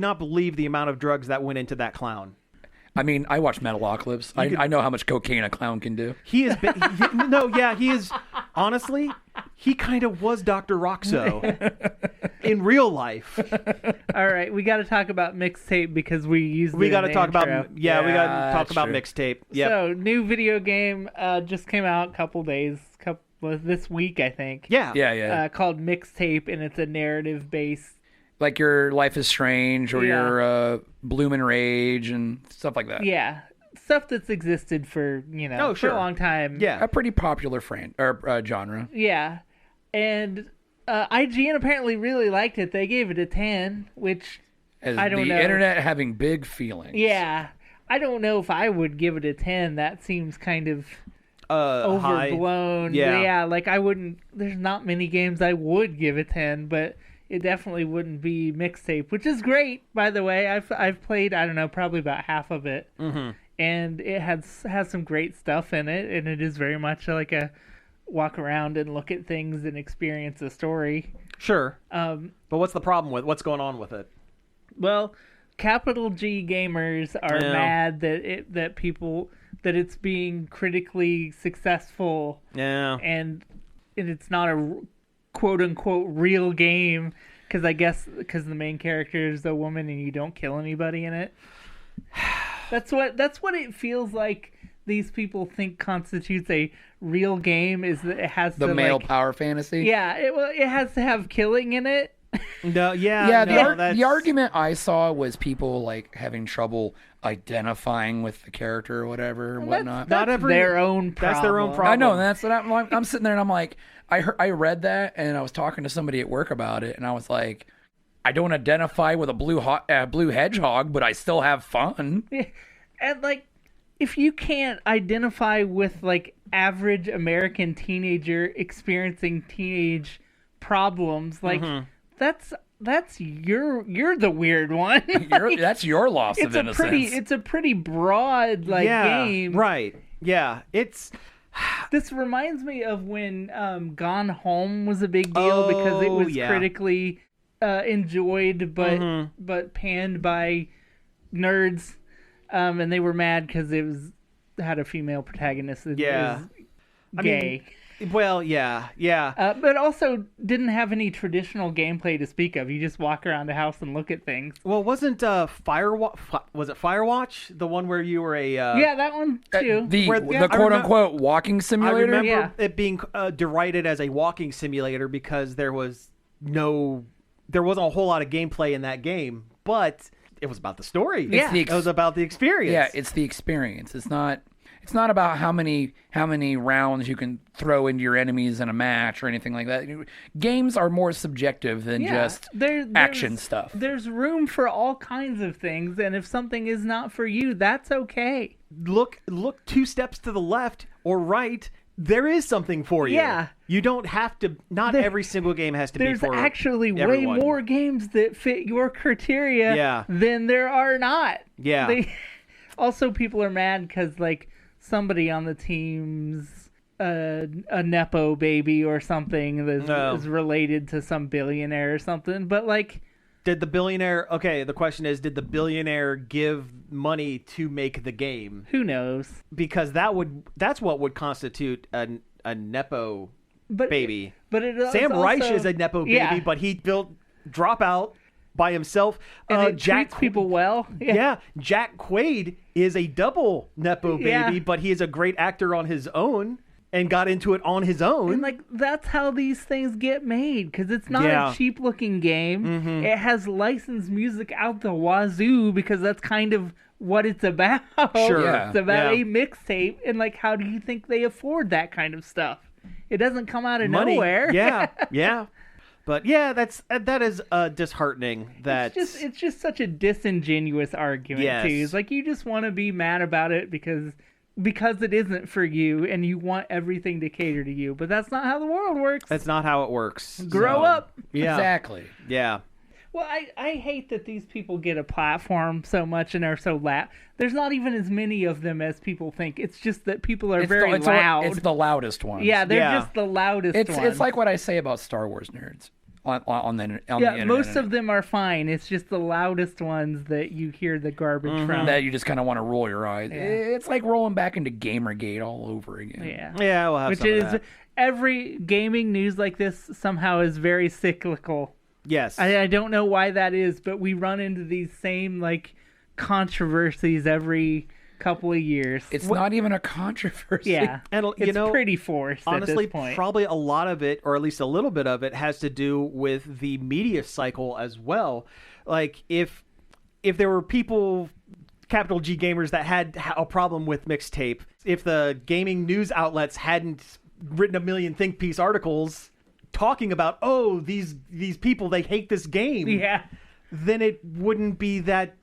Speaker 2: not believe the amount of drugs that went into that clown.
Speaker 3: I mean, I watch Metalocalypse. I know how much cocaine a clown can do.
Speaker 2: He is. He is. Honestly, he kind of was Dr. Roxo in real life.
Speaker 1: All right, we got to talk about Mixtape because we used.
Speaker 2: We got to talk
Speaker 1: intro.
Speaker 2: about. Yeah, we got to talk about Mixtape. Yep.
Speaker 1: So, new video game just came out a couple days, this week, I think.
Speaker 2: Yeah.
Speaker 1: Called Mixtape, and it's a narrative-based.
Speaker 3: Like your Life is Strange or your Bloom and Rage and stuff like that.
Speaker 1: Yeah. Stuff that's existed for, for a long time.
Speaker 2: Yeah.
Speaker 3: A pretty popular genre.
Speaker 1: Yeah. And IGN apparently really liked it. They gave it a 10, which I don't know.
Speaker 3: The internet having big feelings.
Speaker 1: Yeah. I don't know if I would give it a 10. That seems kind of overblown.
Speaker 2: High. Yeah.
Speaker 1: Yeah, like I wouldn't, there's not many games I would give a 10, but it definitely wouldn't be Mixtape, which is great, by the way. I've played, I don't know, probably about half of it.
Speaker 2: Mm-hmm.
Speaker 1: And it has some great stuff in it, and it is very much like a walk around and look at things and experience a story.
Speaker 2: Sure. But what's the problem with what's going on with it?
Speaker 1: Well, capital G gamers are mad that it's being critically successful.
Speaker 2: Yeah.
Speaker 1: And it's not a quote unquote real game because the main character is a woman and you don't kill anybody in it. That's what it feels like. These people think constitutes a real game is that it has
Speaker 3: the male power fantasy.
Speaker 1: Yeah, it has to have killing in it.
Speaker 2: No, yeah.
Speaker 3: The argument I saw was people like having trouble identifying with the character or whatever and whatnot.
Speaker 1: That's their own problem.
Speaker 2: That's their own problem.
Speaker 3: I know. That's what I'm sitting there and I'm like, I read that and I was talking to somebody at work about it and I was like, I don't identify with a blue hedgehog, but I still have fun.
Speaker 1: And like, if you can't identify with like average American teenager experiencing teenage problems, like that's you're the weird one.
Speaker 3: That's your loss of innocence.
Speaker 1: It's a pretty broad game,
Speaker 2: right? Yeah, it's.
Speaker 1: This reminds me of when Gone Home was a big deal because it was critically enjoyed, but panned by nerds, and they were mad because it had a female protagonist that was gay.
Speaker 2: Well, yeah.
Speaker 1: But also didn't have any traditional gameplay to speak of. You just walk around the house and look at things.
Speaker 2: Well, wasn't Firewatch the one where you were a...
Speaker 1: yeah, that one too.
Speaker 3: The quote-unquote walking simulator?
Speaker 2: I remember it being derided as a walking simulator because there wasn't a whole lot of gameplay in that game, but it was about the story. It was about the experience.
Speaker 3: Yeah, it's the experience. It's not about how many rounds you can throw into your enemies in a match or anything like that. Games are more subjective than just action stuff.
Speaker 1: There's room for all kinds of things, and if something is not for you, that's okay.
Speaker 2: Look 2 steps to the left or right. There is something for you.
Speaker 1: Yeah.
Speaker 2: You don't have to... Not every single game has to be for
Speaker 1: There's actually
Speaker 2: everyone.
Speaker 1: way more games that fit your criteria than there are not.
Speaker 2: Yeah.
Speaker 1: Also, people are mad because, like, somebody on the team's a Nepo baby or something that is related to some billionaire or something. But, like...
Speaker 2: Did the billionaire... Okay, the question is, did the billionaire give money to make the game?
Speaker 1: Who knows?
Speaker 2: Because that's what would constitute a Nepo baby.
Speaker 1: But
Speaker 2: Sam Reich is a Nepo baby, but he built Dropout by himself.
Speaker 1: And treats people well.
Speaker 2: Yeah. Jack Quaid is a double Nepo baby, but he is a great actor on his own. And got into it on his own.
Speaker 1: And, like, that's how these things get made. Because it's not a cheap-looking game. Mm-hmm. It has licensed music out the wazoo because that's kind of what it's about.
Speaker 2: Sure.
Speaker 3: Yeah.
Speaker 1: It's about a mixtape. And, like, how do you think they afford that kind of stuff? It doesn't come out of nowhere.
Speaker 2: Yeah. But, that is disheartening.
Speaker 1: It's just such a disingenuous argument, too. It's like, you just want to be mad about it because it isn't for you and you want everything to cater to you. But that's not how the world works.
Speaker 2: That's not how it works.
Speaker 1: Grow up.
Speaker 2: Yeah.
Speaker 3: Exactly.
Speaker 2: Yeah.
Speaker 1: Well, I hate that these people get a platform so much and are so loud. There's not even as many of them as people think. It's just that people are very loud.
Speaker 3: It's the loudest ones.
Speaker 1: Yeah, they're just the loudest ones.
Speaker 3: It's like what I say about Star Wars nerds. on the
Speaker 1: yeah,
Speaker 3: internet.
Speaker 1: most of them are fine. It's just the loudest ones that you hear the garbage from.
Speaker 3: That you just kind of want to roll your eyes.
Speaker 1: Yeah.
Speaker 3: It's like rolling back into Gamergate all over again.
Speaker 2: Yeah, we'll have
Speaker 1: which
Speaker 2: some of
Speaker 1: is
Speaker 2: that.
Speaker 1: every gaming news like this somehow is very cyclical.
Speaker 2: Yes.
Speaker 1: I don't know why that is, but we run into these same like controversies every couple of years.
Speaker 3: It's not even a controversy.
Speaker 1: Yeah,
Speaker 2: And, you
Speaker 1: it's
Speaker 2: know,
Speaker 1: pretty forced
Speaker 2: honestly,
Speaker 1: at this point.
Speaker 2: probably a lot of it, or at least a little bit of it, has to do with the media cycle as well. Like, if there were people, capital G gamers, that had a problem with Mixtape, if the gaming news outlets hadn't written a million think piece articles talking about, oh, these people, they hate this game,
Speaker 1: Yeah,
Speaker 2: then it wouldn't be that,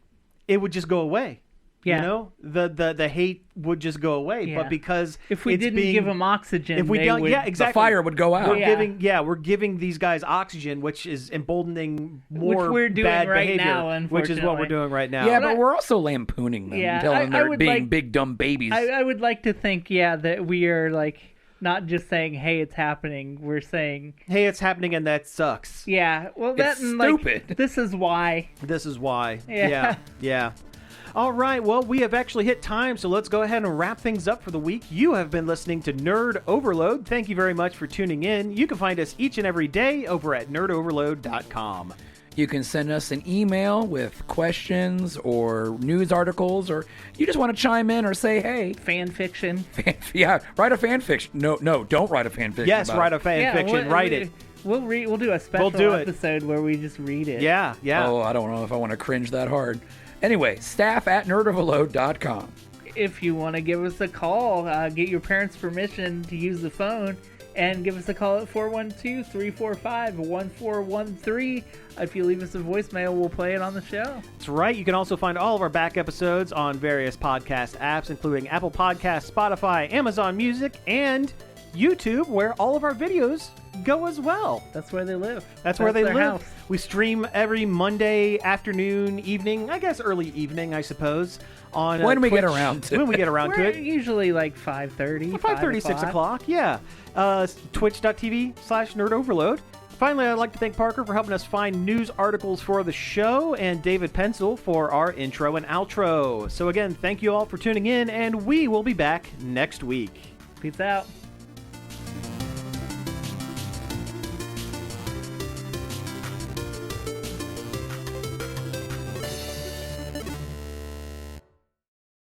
Speaker 2: it would just go away.
Speaker 1: yeah.
Speaker 2: You know, the hate would just go away.
Speaker 1: Yeah.
Speaker 2: But because
Speaker 1: If we
Speaker 2: it's
Speaker 1: didn't
Speaker 2: being,
Speaker 1: give them oxygen,
Speaker 2: if we
Speaker 1: they
Speaker 2: don't,
Speaker 1: would,
Speaker 2: yeah,
Speaker 3: The
Speaker 2: exactly,
Speaker 3: fire would go out.
Speaker 2: we're giving these guys oxygen, which is emboldening more
Speaker 1: Which we're doing
Speaker 2: bad
Speaker 1: right
Speaker 2: behavior,
Speaker 1: now,
Speaker 2: which is what we're
Speaker 1: unfortunately.
Speaker 2: doing right now.
Speaker 3: Yeah,
Speaker 1: But
Speaker 3: but we're also lampooning them,
Speaker 1: Yeah,
Speaker 3: telling them
Speaker 1: I
Speaker 3: they're
Speaker 1: would
Speaker 3: being
Speaker 1: like-
Speaker 3: big dumb babies.
Speaker 1: I would like to think, yeah, that we are like not just saying, "Hey, it's happening." We're saying,
Speaker 2: Hey, it's happening, and that sucks.
Speaker 1: "Yeah, well, that
Speaker 3: It's
Speaker 1: and like
Speaker 3: stupid.
Speaker 1: this is why."
Speaker 2: This is why.
Speaker 1: Yeah.
Speaker 2: Yeah. All right, well, we have actually hit time, so let's go ahead and wrap things up for the week. You have been listening to Nerd Overload. Thank you very much for tuning in. You can find us each and every day over at nerdoverload.com.
Speaker 3: You can send us an email with questions or news articles, or you just want to chime in or say, hey,
Speaker 1: Fan fiction.
Speaker 3: yeah, write a fan fiction. No, don't write a fan fiction.
Speaker 2: Yes,
Speaker 3: about
Speaker 2: write
Speaker 3: it.
Speaker 2: a fan fiction. Write it.
Speaker 1: We'll do a special
Speaker 2: do it.
Speaker 1: episode where we just read it.
Speaker 2: Yeah.
Speaker 3: Oh, I don't know if I want to cringe that hard. Anyway, staff@nerdoverload.com.
Speaker 1: If you want to give us a call, get your parents' permission to use the phone, and give us a call at 412-345-1413. If you leave us a voicemail, we'll play it on the show.
Speaker 2: That's right. You can also find all of our back episodes on various podcast apps, including Apple Podcasts, Spotify, Amazon Music, and YouTube, where all of our videos go as well.
Speaker 1: That's where they live.
Speaker 2: That's where they
Speaker 1: their
Speaker 2: live.
Speaker 1: house.
Speaker 2: We stream every Monday afternoon, evening, I guess early evening, I suppose. On
Speaker 3: When we get
Speaker 2: Twitch.
Speaker 3: around to
Speaker 2: when we get around to
Speaker 1: We're
Speaker 2: it.
Speaker 1: usually like 5:30.
Speaker 2: 5:30, 6 o'clock, yeah. Twitch.tv/nerdoverload. Finally, I'd like to thank Parker for helping us find news articles for the show, and David Pencil for our intro and outro. So again, thank you all for tuning in, and we will be back next week.
Speaker 1: Peace out.